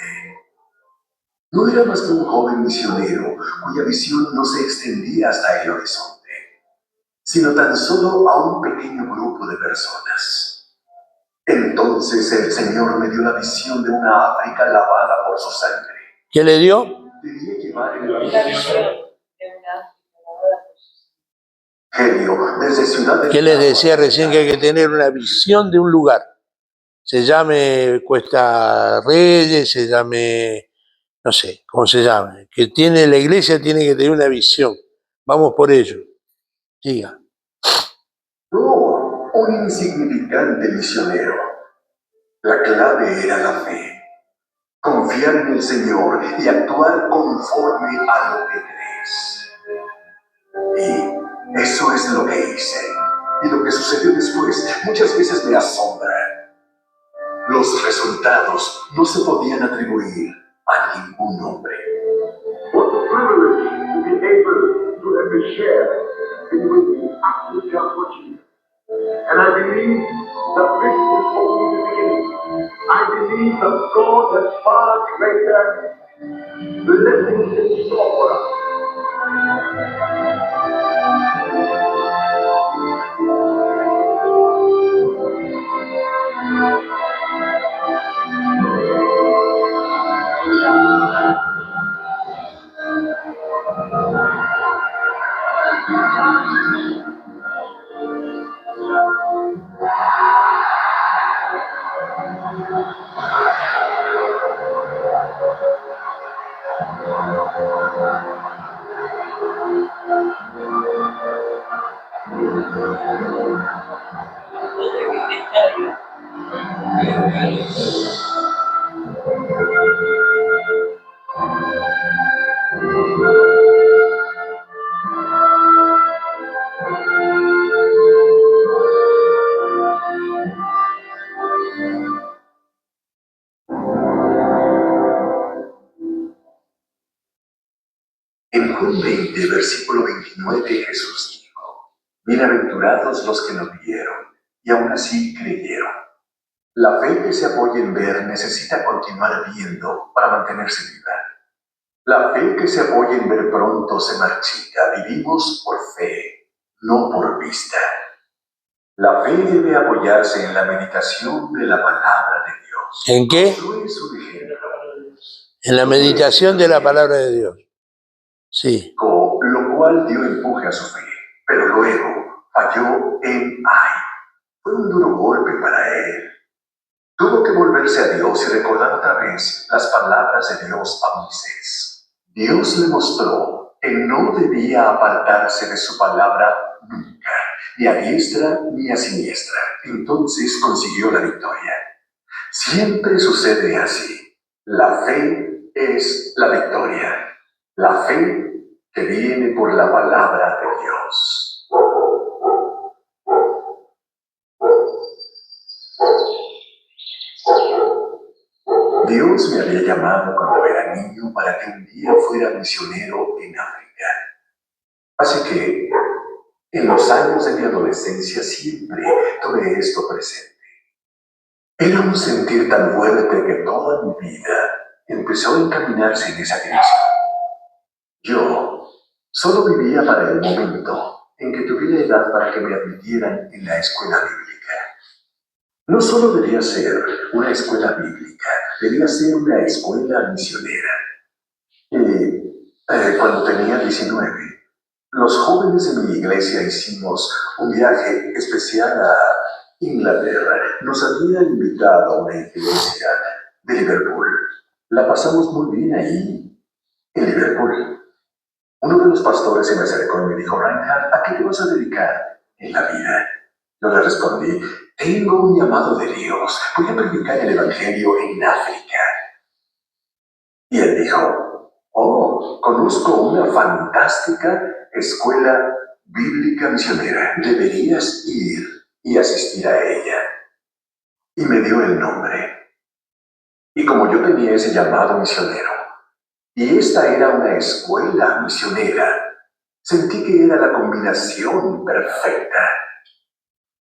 No era más que un joven misionero cuya visión no se extendía hasta el horizonte, sino tan solo a un pequeño grupo de personas. Entonces el Señor me dio la visión de una África lavada por su sangre. ¿Qué le dio? Debía llevar en la La visión de una genio desde Ciudad del ¿Qué les decía recién? Que hay que tener una visión de un lugar. Se llame Cuesta Reyes, se llame, no sé, cómo se llame. Que tiene la iglesia, tiene que tener una visión. Vamos por ello. Siga. No, un insignificante misionero. La clave era la fe. Confiar en el Señor y actuar conforme a lo que crees. Y eso es lo que hice. Y lo que sucedió después muchas veces me asombra. Los resultados no se podían atribuir a ningún hombre. What a privilege to be able to have a share in with the absolute God. And I believe that this is only the beginning. I believe that God has far greater blessings in store for us. En Juan 20, versículo 29, Jesús dijo: Bienaventurados los que no vieron y aún así creyeron. La fe que se apoya en ver necesita continuar viendo para mantenerse viva. La fe que se apoya en ver pronto se marchita. Vivimos por fe, no por vista. La fe debe apoyarse en la meditación de la palabra de Dios. ¿En qué? Josué es un ejemplo. En la meditación de la palabra de Dios. Sí. Lo cual dio empuje a su fe, pero luego falló en Ai. Fue un duro golpe para él. Tuvo que volverse a Dios y recordar otra vez las palabras de Dios a Moisés. Dios le mostró que no debía apartarse de su palabra nunca, ni a diestra ni a siniestra. Entonces consiguió la victoria. Siempre sucede así. La fe es la victoria. La fe que viene por la palabra de Dios. Dios me había llamado cuando era niño para que un día fuera misionero en África. Así que en los años de mi adolescencia siempre tuve esto presente. Era un sentir tan fuerte que toda mi vida empezó a encaminarse en esa dirección. Yo solo vivía para el momento en que tuviera edad para que me admitieran en la escuela bíblica. No solo debía ser una escuela bíblica, debía ser una escuela misionera. Y cuando tenía 19, los jóvenes de mi iglesia hicimos un viaje especial a Inglaterra. Nos había invitado a una iglesia de Liverpool. La pasamos muy bien ahí, en Liverpool. Uno de los pastores se me acercó y me dijo: Reinhard, ¿a qué te vas a dedicar en la vida? Yo le respondí: tengo un llamado de Dios. Voy a predicar el Evangelio en África. Y él dijo: oh, conozco una fantástica escuela bíblica misionera. Deberías ir y asistir a ella. Y me dio el nombre. Y como yo tenía ese llamado misionero, y esta era una escuela misionera, sentí que era la combinación perfecta.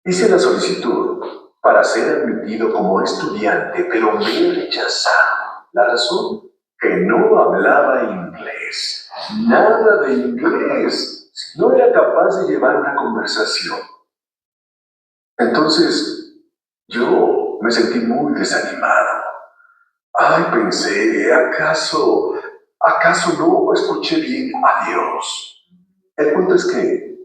Hice la solicitud para ser admitido como estudiante, pero me rechazaron. La razón: que no hablaba inglés. Nada de inglés. No era capaz de llevar una conversación. Entonces, yo me sentí muy desanimado. Ay, pensé, ¿acaso no escuché bien a Dios? El punto es que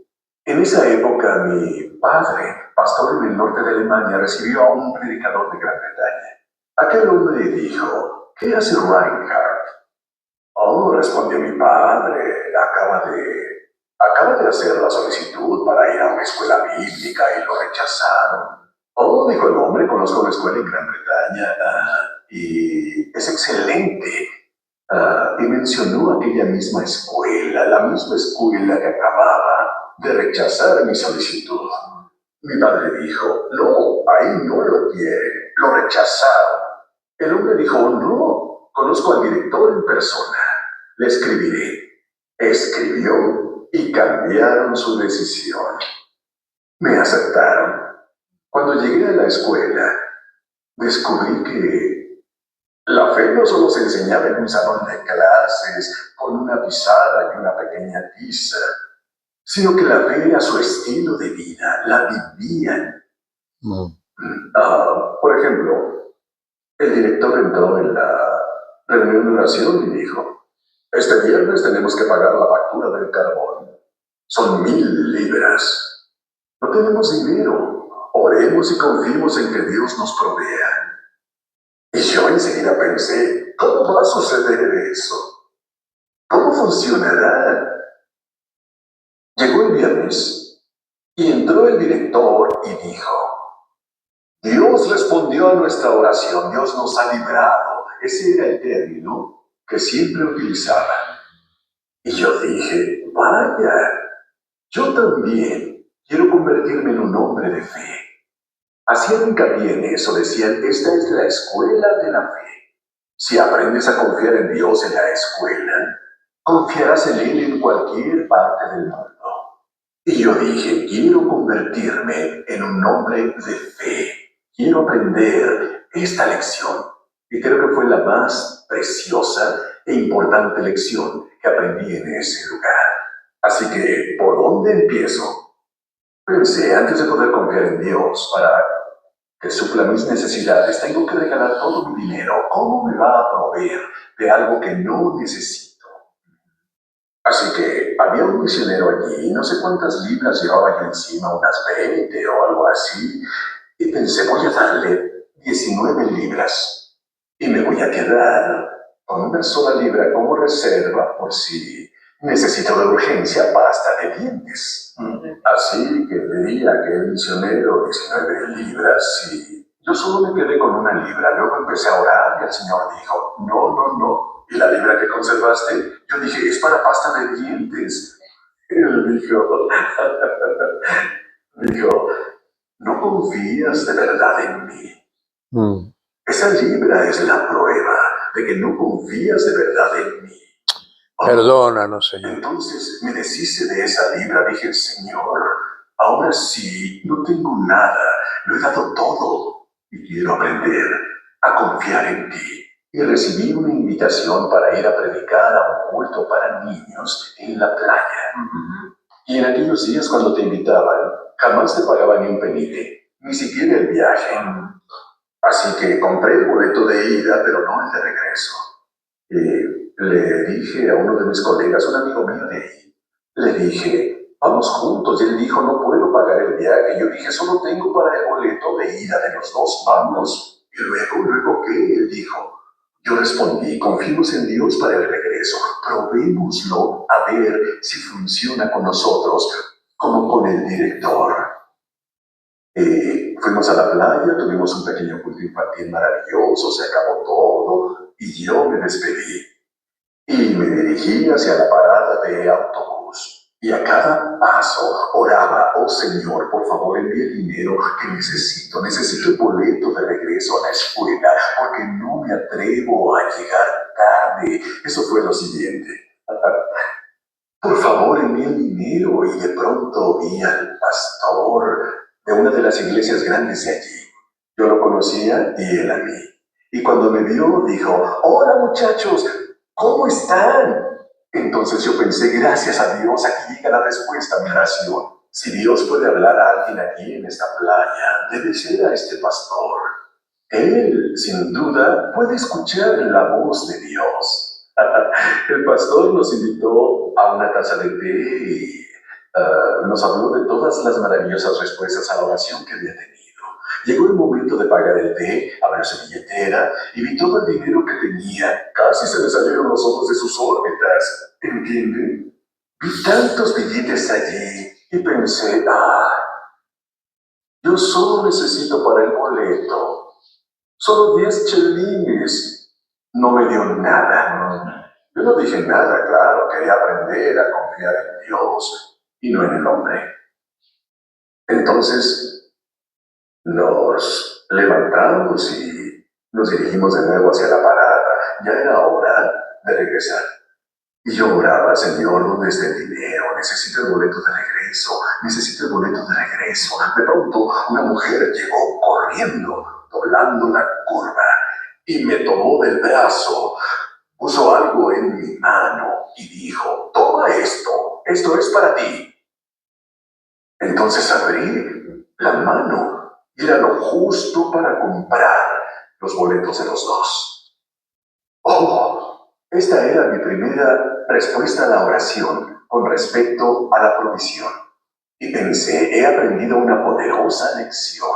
en esa época mi padre, pastor en el norte de Alemania, recibió a un predicador de Gran Bretaña. Aquel hombre dijo: ¿qué hace Reinhard? Oh, respondió mi padre, acaba de hacer la solicitud para ir a una escuela bíblica y lo rechazaron. Oh, dijo el hombre, conozco una escuela en Gran Bretaña y es excelente. Y mencionó aquella misma escuela, la misma escuela que acababa de rechazar mi solicitud. Mi padre dijo: no, ahí no lo quiere, lo rechazaron. El hombre dijo: no, conozco al director en persona, le escribiré. Escribió y cambiaron su decisión. Me aceptaron. Cuando llegué a la escuela, descubrí que la fe no solo se enseñaba en un salón de clases, con una pizarra y una pequeña tiza, sino que la fe era su estilo de vida, la vivían. Por ejemplo, el director entró en la reunión de oración y dijo: este viernes tenemos que pagar la factura del carbón. Son 1000 libras. No tenemos dinero. Oremos y confiemos en que Dios nos provea. Y yo enseguida pensé: ¿cómo va a suceder eso? ¿Cómo funcionará? Llegó el viernes y entró el director y dijo: Dios respondió a nuestra oración, Dios nos ha librado. Ese era el término que siempre utilizaba. Y yo dije: vaya, yo también quiero convertirme en un hombre de fe. Hacían hincapié en eso, decían: esta es la escuela de la fe. Si aprendes a confiar en Dios en la escuela, confiarás en Él en cualquier parte del mundo. Y yo dije: quiero convertirme en un hombre de fe. Quiero aprender esta lección. Y creo que fue la más preciosa e importante lección que aprendí en ese lugar. Así que, ¿por dónde empiezo? Pensé: antes de poder confiar en Dios para que supla mis necesidades, tengo que regalar todo mi dinero. ¿Cómo me va a proveer de algo que no necesito? Así que había un misionero allí, no sé cuántas libras llevaba yo encima, unas 20 o algo así, y pensé: voy a darle 19 libras y me voy a quedar con una sola libra como reserva por si necesito de urgencia pasta de dientes. Así que le di a aquel misionero 19 libras y yo solo me quedé con una libra. Luego empecé a orar y el Señor dijo: no, ¿Y la libra que conservaste? Yo dije, es para pasta de dientes. Él dijo, no confías de verdad en mí. Esa libra es la prueba de que no confías de verdad en mí. Perdónanos, Señor. Entonces me deshice de esa libra. Dije, Señor, ahora sí, no tengo nada, lo he dado todo y quiero aprender a confiar en ti. Y recibí una invitación para ir a predicar a un culto para niños en la playa. Y en aquellos días cuando te invitaban, jamás te pagaban ni un penique, ni siquiera el viaje. Así que compré el boleto de ida, pero no el de regreso. Le dije a uno de mis colegas, un amigo mío de ahí, le dije, vamos juntos. Y él dijo, no puedo pagar el viaje. Yo dije, solo tengo para el boleto de ida de los dos, vamos. Y luego, ¿qué? Él dijo. Yo respondí, confiemos en Dios para el regreso, probémoslo a ver si funciona con nosotros como con el director. Fuimos a la playa, tuvimos un pequeño culto infantil maravilloso, se acabó todo y yo me despedí. Y me dirigí hacia la parada de autobús. Y a cada paso oraba, oh Señor, por favor envíe el dinero que necesito el boleto de regreso a la escuela, porque no me atrevo a llegar tarde. Eso fue lo siguiente. Por favor envíe el dinero. Y de pronto vi al pastor de una de las iglesias grandes de allí. Yo lo conocía y él a mí. Y cuando me vio, dijo, hola muchachos, ¿cómo están? Entonces yo pensé, gracias a Dios, aquí llega la respuesta a mi oración. Si Dios puede hablar a alguien aquí en esta playa, debe ser a este pastor. Él, sin duda, puede escuchar la voz de Dios. El pastor nos invitó a una taza de té y nos habló de todas las maravillosas respuestas a la oración que había tenido. Llegó el momento de pagar el té, abrió su billetera y vi todo el dinero que tenía. Casi se le salieron los ojos de sus órbitas. ¿Entienden? Vi tantos billetes allí y pensé, yo solo necesito para el boleto. Solo 10 chelines. No me dio nada. Yo no dije nada, claro. Quería aprender a confiar en Dios y no en el hombre. Entonces nos levantamos y nos dirigimos de nuevo hacia la parada. Ya era hora de regresar. Y yo oraba, Señor, ¿dónde está el dinero? Necesito el boleto de regreso. Necesito el boleto de regreso. De pronto, una mujer llegó corriendo, doblando la curva, y me tomó del brazo, puso algo en mi mano y dijo, toma esto es para ti. Entonces abrí la mano y era lo justo para comprar los boletos de los dos. Esta era mi primera respuesta a la oración con respecto a la provisión. Y pensé, he aprendido una poderosa lección.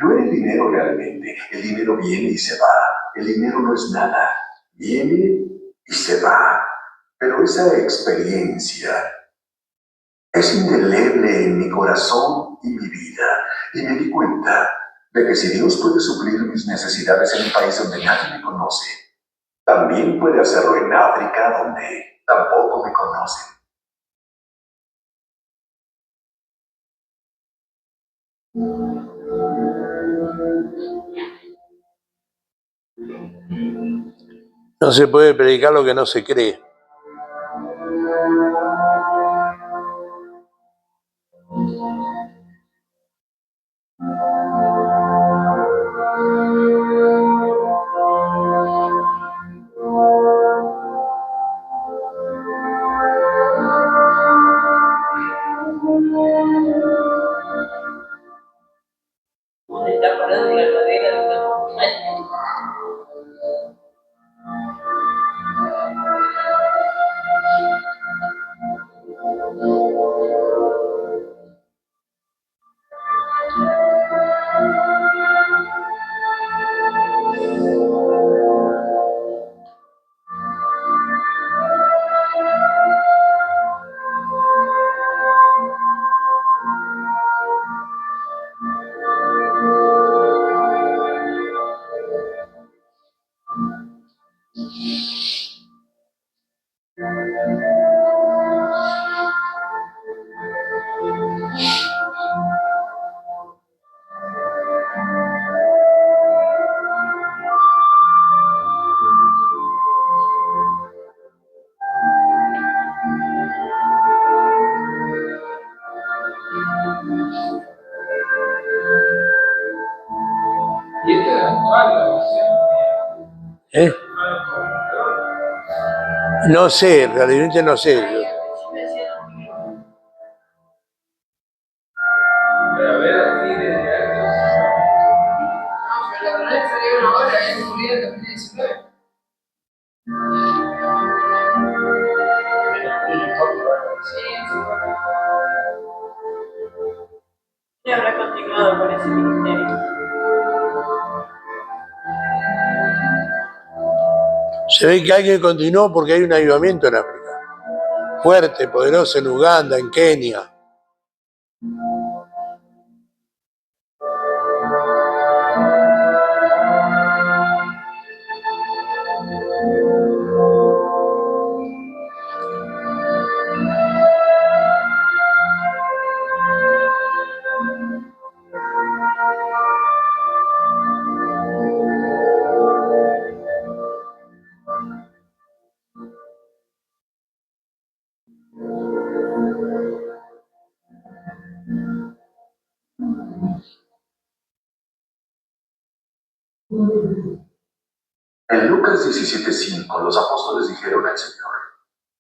No era el dinero realmente. El dinero viene y se va. El dinero no es nada. Viene y se va. Pero esa experiencia es indeleble en mi corazón y mi vida. Y me di cuenta de que si Dios puede suplir mis necesidades en un país donde nadie me conoce, también puede hacerlo en África, donde tampoco me conocen. No se puede predicar lo que no se cree. ¿Dónde está parado la madera de la montaña? ¿Eh? No sé, realmente no sé. Pero a ver, así de alto. No, pero la verdad salieron ahora, murió en 2019. Y habrá continuado con ese ministerio. Se ve que alguien continuó porque hay un avivamiento en África. Fuerte, poderoso en Uganda, en Kenia. En Lucas 17:5 los apóstoles dijeron al Señor,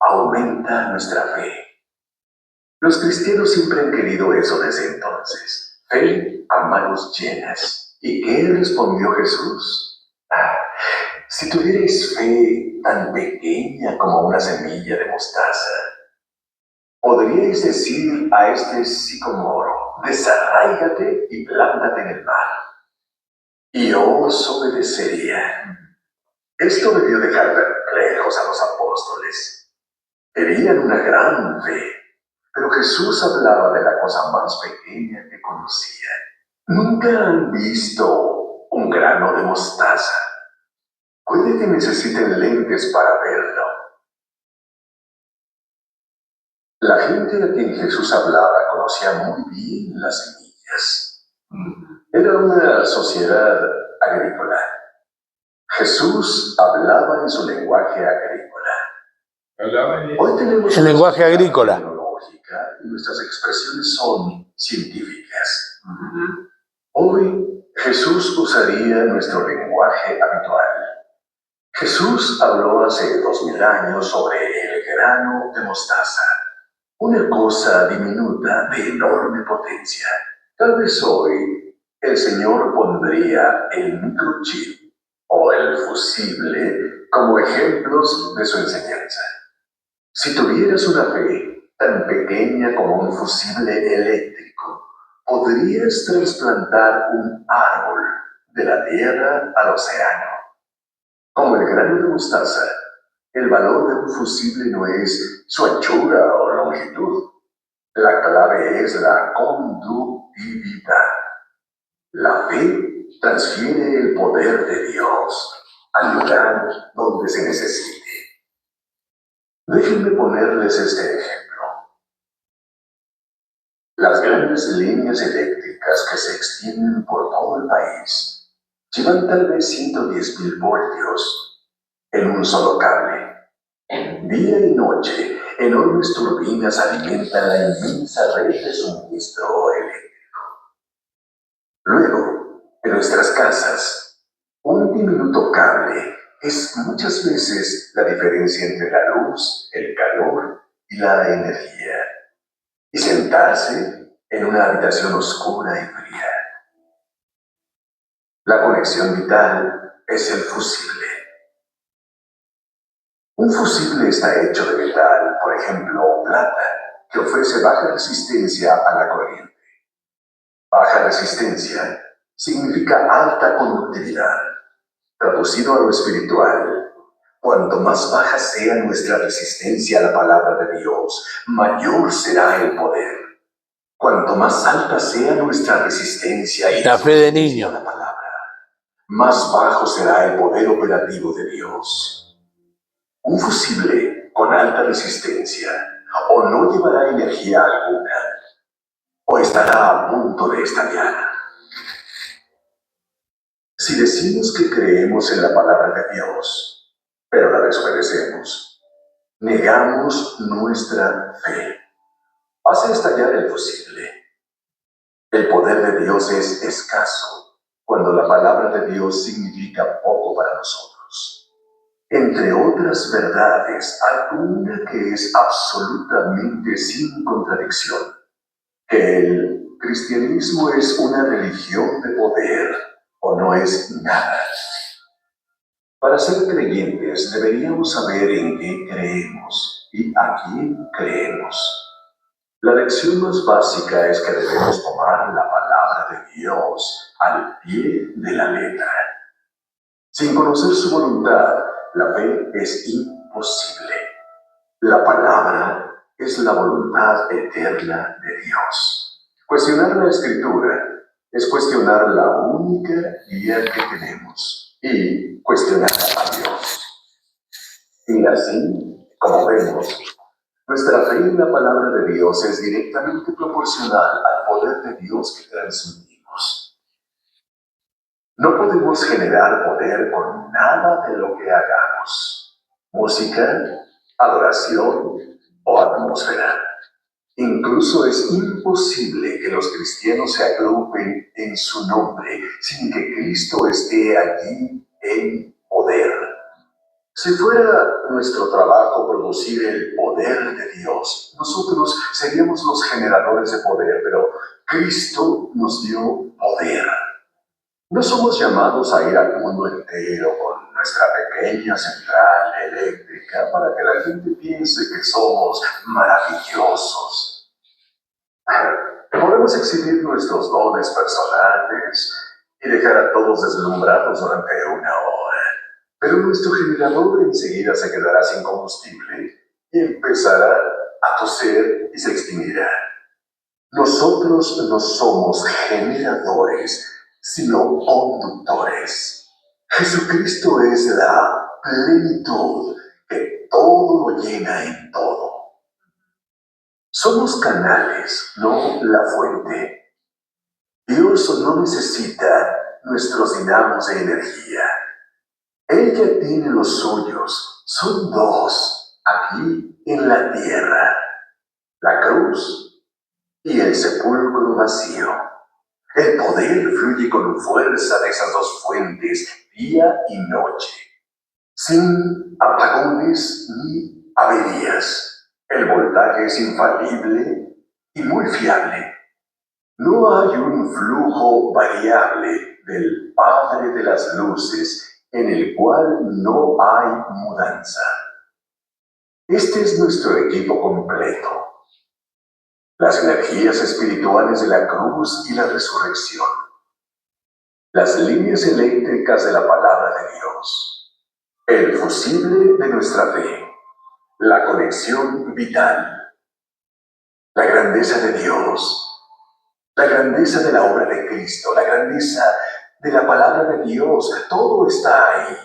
aumenta nuestra fe. Los cristianos siempre han querido eso desde entonces, fe a manos llenas. ¿Y qué respondió Jesús? Si tuvierais fe tan pequeña como una semilla de mostaza, podríais decir a este sicomoro, desarráigate y plántate en el mar, y os obedecería. Esto debió dejar perplejos a los apóstoles. Tenían una gran fe, pero Jesús hablaba de la cosa más pequeña que conocían. ¿Nunca han visto un grano de mostaza? Puede que necesiten lentes para verlo. La gente a quien Jesús hablaba conocía muy bien las semillas. Era una sociedad agrícola. Jesús hablaba en su lenguaje agrícola. Hoy tenemos El lenguaje agrícola. Tecnológica y nuestras expresiones son científicas. Hoy Jesús usaría nuestro lenguaje habitual. Jesús habló hace 2000 años sobre el grano de mostaza, una cosa diminuta de enorme potencia. Tal vez hoy el Señor pondría el microchip o el fusible como ejemplos de su enseñanza. Si tuvieras una fe tan pequeña como un fusible eléctrico, podrías trasplantar un árbol de la tierra al océano. Como el grano de mostaza, el valor de un fusible no es su anchura o longitud. La clave es la conductividad. La fe transfiere el poder de Dios al lugar donde se necesite. Déjenme ponerles este ejemplo. Las grandes líneas eléctricas que se extienden por todo el país llevan tal vez 110,000 voltios en un solo cable. Día y noche, enormes turbinas alimentan la inmensa red de suministro eléctrico. Luego, en nuestras casas, un diminuto cable es muchas veces la diferencia entre la luz, el calor y la energía. Y sentarse en una habitación oscura y fría. La conexión vital es el fusible. Un fusible está hecho de metal, por ejemplo, plata, que ofrece baja resistencia a la corriente. Baja resistencia significa alta conductividad. Traducido a lo espiritual, cuanto más baja sea nuestra resistencia a la palabra de Dios, mayor será el poder. Cuanto más alta sea nuestra resistencia y La fe de niño. a la palabra, más bajo será el poder operativo de Dios. Un fusible con alta resistencia o no llevará energía alguna, o estará a punto de estallar. Si decimos que creemos en la palabra de Dios, pero la desobedecemos, negamos nuestra fe. Hace estallar el fusible. El poder de Dios es escaso cuando la palabra de Dios significa poco para nosotros. entre otras verdades, hay una que es absolutamente sin contradicción, que el cristianismo es una religión de poder o no es nada. Para ser creyentes deberíamos saber en qué creemos y a quién creemos. La lección más básica es que debemos tomar la palabra de Dios al pie de la letra. Sin conocer su voluntad, la fe es imposible. La palabra es la voluntad eterna de Dios. Cuestionar la Escritura es cuestionar la única guía que tenemos y cuestionar a Dios. Y así, como vemos, nuestra fe en la palabra de Dios es directamente proporcional al poder de Dios que transmitimos. No podemos generar poder con nada de lo que hagamos. Música, adoración o atmósfera. Incluso es imposible que los cristianos se agrupen en su nombre sin que Cristo esté allí en poder. Si fuera nuestro trabajo producir el poder de Dios, nosotros seríamos los generadores de poder, pero Cristo nos dio poder. No somos llamados a ir al mundo entero con nuestra pequeña central eléctrica para que la gente piense que somos maravillosos. Podemos exhibir nuestros dones personales y dejar a todos deslumbrados durante una hora, pero nuestro generador enseguida se quedará sin combustible y empezará a toser y se extinguirá. Nosotros no somos generadores, sino conductores. Jesucristo es la plenitud que todo lo llena en todo. Somos canales, no la fuente. Dios no necesita nuestros dinamos de energía. Él ya tiene los suyos. Son dos aquí en la tierra: la cruz y el sepulcro vacío. El poder fluye con fuerza de esas dos fuentes, día y noche, sin apagones ni averías. El voltaje es infalible y muy fiable. No hay un flujo variable del Padre de las Luces en el cual no hay mudanza. Este es nuestro equipo completo. Las energías espirituales de la cruz y la resurrección. Las líneas eléctricas de la palabra de Dios. El fusible de nuestra fe. La conexión vital. La grandeza de Dios. La grandeza de la obra de Cristo. La grandeza de la palabra de Dios. Todo está ahí.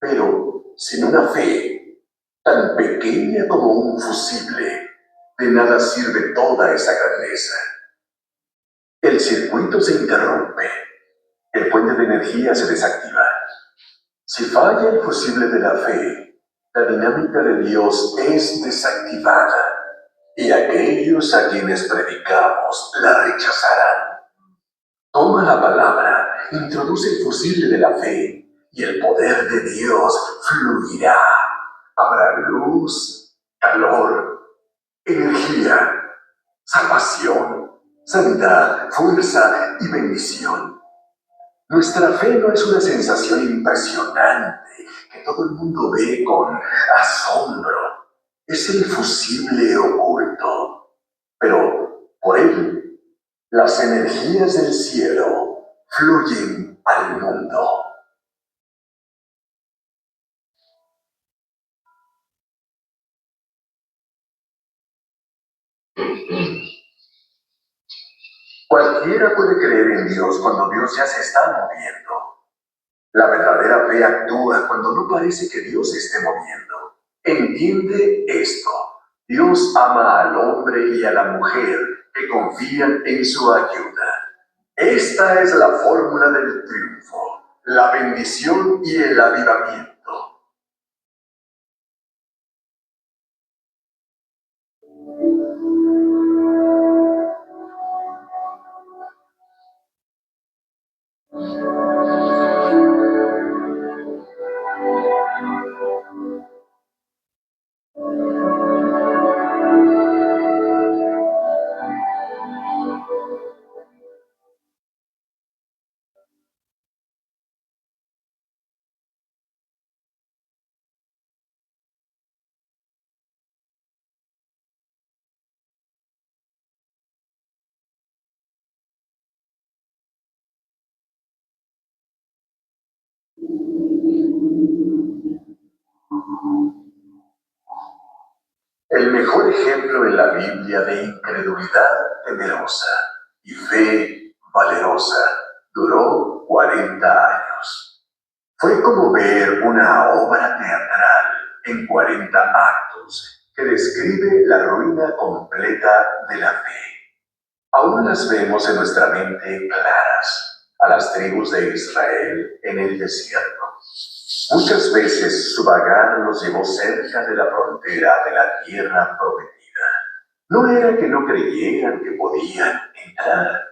Pero sin una fe tan pequeña como un fusible, de nada sirve toda esa grandeza. El circuito se interrumpe. El puente de energía se desactiva. Si falla el fusible de la fe, la dinámica de Dios es desactivada y aquellos a quienes predicamos la rechazarán. Toma la palabra, introduce el fusible de la fe y el poder de Dios fluirá. Habrá luz, calor, energía, salvación, sanidad, fuerza y bendición. Nuestra fe no es una sensación impresionante que todo el mundo ve con asombro. Es el fusible oculto. Pero por él, las energías del cielo fluyen al mundo. Cualquiera puede creer en Dios cuando Dios ya se está moviendo. La verdadera fe actúa cuando no parece que Dios se esté moviendo. Entiende esto. Dios ama al hombre y a la mujer que confían en su ayuda. Esta es la fórmula del triunfo, la bendición y el avivamiento. El mejor ejemplo en la Biblia de incredulidad temerosa y fe valerosa duró 40 años. Fue como ver una obra teatral en 40 actos que describe la ruina completa de la fe. Aún las vemos en nuestra mente claras, a las tribus de Israel en el desierto. Muchas veces su vagar los llevó cerca de la frontera de la tierra prometida. No era que no creyeran que podían entrar.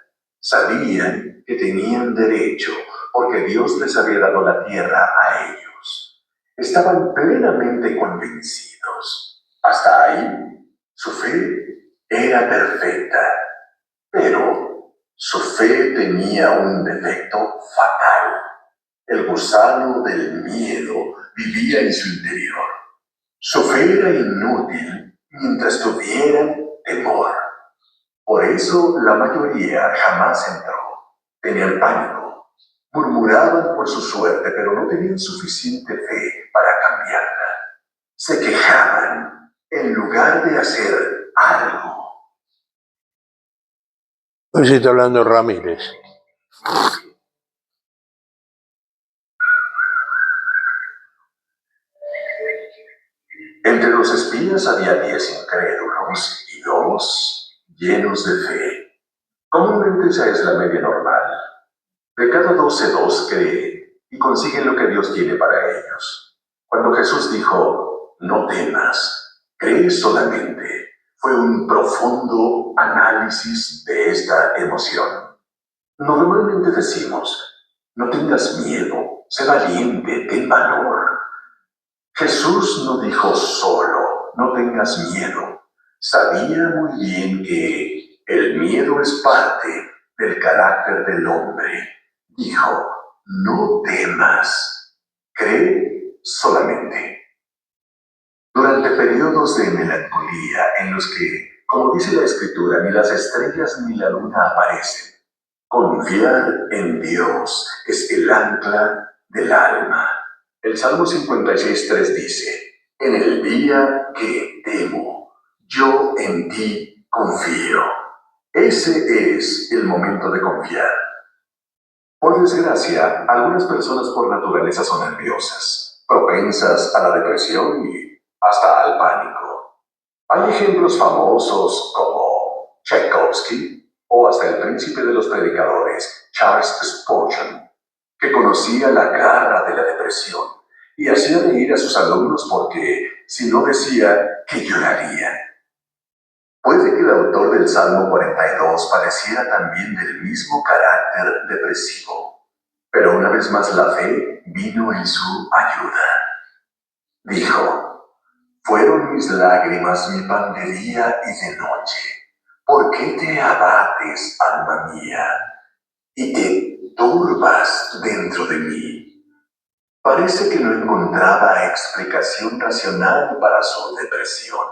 Sabían que tenían derecho porque Dios les había dado la tierra a ellos. Estaban plenamente convencidos. Hasta ahí, su fe era perfecta. Pero su fe tenía un defecto fatal. El gusano del miedo vivía en su interior. Su fe era inútil mientras tuvieran temor. Por eso la mayoría jamás entró. Tenían pánico. Murmuraban por su suerte, pero no tenían suficiente fe para cambiarla. Se quejaban en lugar de hacer algo. Hoy se está hablando Ramírez. Entre los espías había 10 incrédulos y 2 llenos de fe. Comúnmente esa es la media normal. De cada 12, 2 creen y consiguen lo que Dios tiene para ellos. Cuando Jesús dijo, no temas, cree solamente, fue un profundo análisis de esta emoción. Normalmente decimos, no tengas miedo, sé valiente, ten valor. Jesús no dijo solo, no tengas miedo. Sabía muy bien que el miedo es parte del carácter del hombre. Dijo, no temas, cree solamente. Durante periodos de melancolía en los que, como dice la Escritura, ni las estrellas ni la luna aparecen, confiar en Dios es el ancla del alma. El Salmo 56:3 dice, en el día que temo, yo en ti confío. Ese es el momento de confiar. Por desgracia, algunas personas por naturaleza son nerviosas, propensas a la depresión y hasta al pánico. Hay ejemplos famosos como Tchaikovsky o hasta el príncipe de los predicadores, Charles Spurgeon, que conocía la garra de la depresión y hacía reír a sus alumnos porque, si no decía, que llorarían. Puede que el autor del Salmo 42 padeciera también del mismo carácter depresivo, pero una vez más la fe vino en su ayuda. Dijo, fueron mis lágrimas mi pan de día y de noche. ¿Por qué te abates, alma mía, y te turbas dentro de mí? Parece que no encontraba explicación racional para su depresión.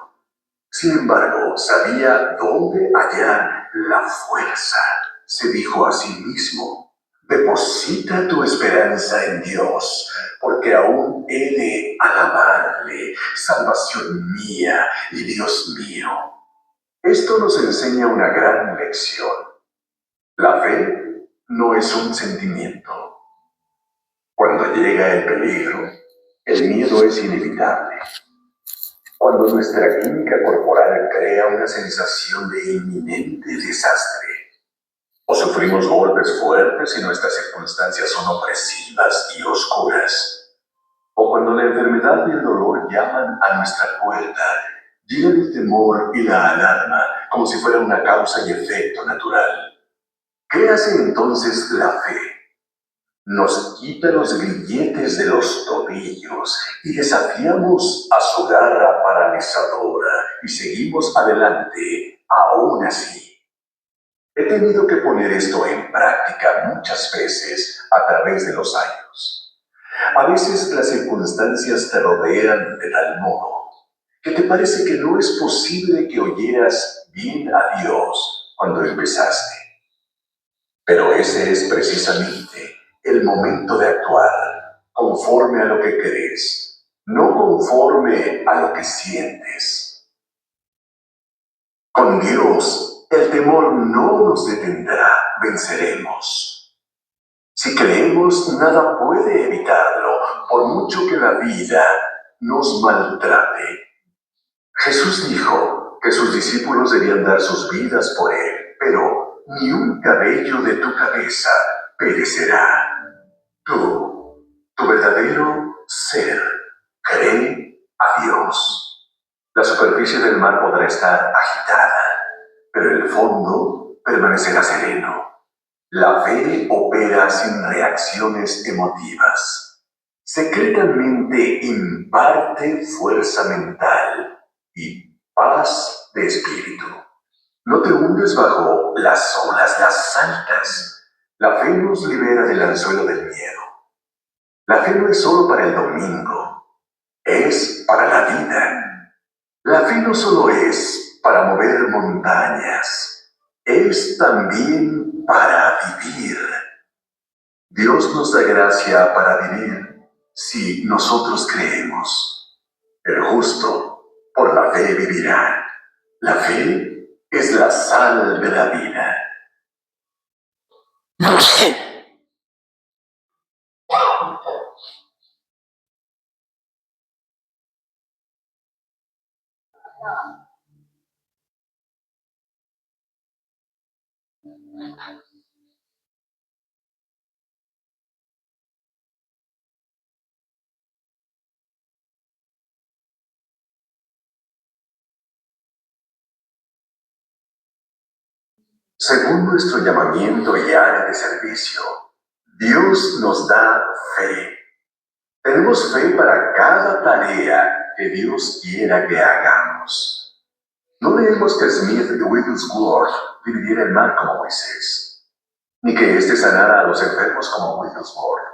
Sin embargo, sabía dónde hallar la fuerza. Se dijo a sí mismo, deposita tu esperanza en Dios, porque aún he de alabarle, salvación mía y Dios mío. Esto nos enseña una gran lección. La fe no es un sentimiento. Cuando llega el peligro, el miedo es inevitable. Cuando nuestra química corporal crea una sensación de inminente desastre, o sufrimos golpes fuertes y nuestras circunstancias son opresivas y oscuras, o cuando la enfermedad y el dolor llaman a nuestra puerta, llega el temor y la alarma como si fuera una causa y efecto natural. ¿Qué hace entonces la fe? nos quita los grilletes de los tobillos y desafiamos a su garra paralizadora y seguimos adelante aún así. He tenido que poner esto en práctica muchas veces a través de los años. A veces las circunstancias te rodean de tal modo que te parece que no es posible que oyeras bien a Dios cuando empezaste. Pero ese es precisamente el momento de actuar conforme a lo que crees, no conforme a lo que sientes. Con Dios, el temor no nos detendrá, venceremos. Si creemos, nada puede evitarlo, por mucho que la vida nos maltrate. Jesús dijo que sus discípulos debían dar sus vidas por Él, pero ni un cabello de tu cabeza perecerá. Tú, tu verdadero ser, cree a Dios. La superficie del mar podrá estar agitada, pero el fondo permanecerá sereno. La fe opera sin reacciones emotivas. Secretamente imparte fuerza mental y paz de espíritu. No te hundes bajo las olas, las saltas. La fe nos libera del anzuelo del miedo. La fe no es solo para el domingo, es para la vida. La fe no solo es para mover montañas, es también para vivir. Dios nos da gracia para vivir si nosotros creemos. El justo por la fe vivirá. La fe es la sal de la vida. Según nuestro llamamiento y área de servicio, Dios nos da fe. Tenemos fe para cada tarea que Dios quiera que hagamos. No leemos que Smith Wigglesworth dividiera el mar como Moisés, ni que éste sanara a los enfermos como Wigglesworth.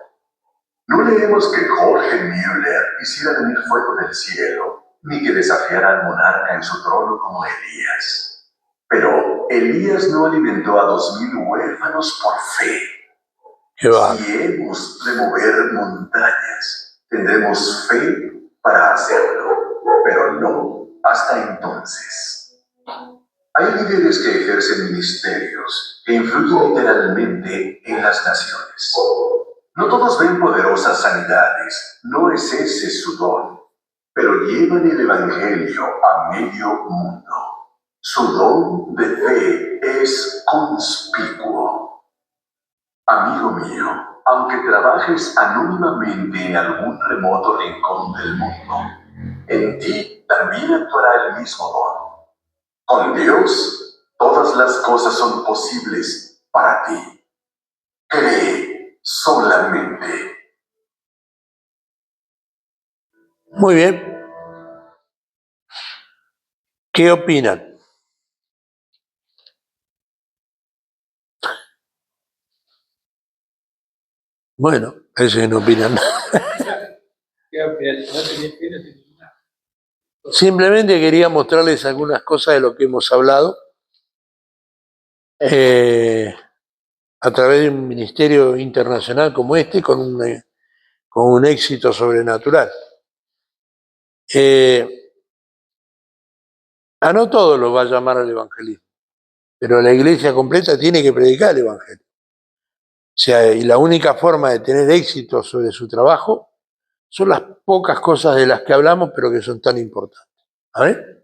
No leemos que Jorge Müller hiciera venir fuego del cielo, ni que desafiara al monarca en su trono como Elías. Pero Elías no alimentó a 2000 huérfanos por fe. Si hemos de mover montañas, tendremos fe para hacerlo, pero no hasta entonces. Hay líderes que ejercen ministerios que influyen literalmente en las naciones. No todos ven poderosas sanidades, no es ese su don, pero llevan el evangelio a medio mundo. Su don de fe es conspicuo. Amigo mío, aunque trabajes anónimamente en algún remoto rincón del mundo, en ti también actuará el mismo don. Con Dios, todas las cosas son posibles para ti. Cree solamente. Muy bien. ¿Qué opinan? Bueno, parece que no opinan nada. ¿Qué opinas? No tenía fe, no tenía nada. Simplemente quería mostrarles algunas cosas de lo que hemos hablado a través de un ministerio internacional como este, con un éxito sobrenatural. A no todos los va a llamar al evangelismo, pero la iglesia completa tiene que predicar el evangelio. O sea, y la única forma de tener éxito sobre su trabajo son las pocas cosas de las que hablamos, pero que son tan importantes. ¿A ver?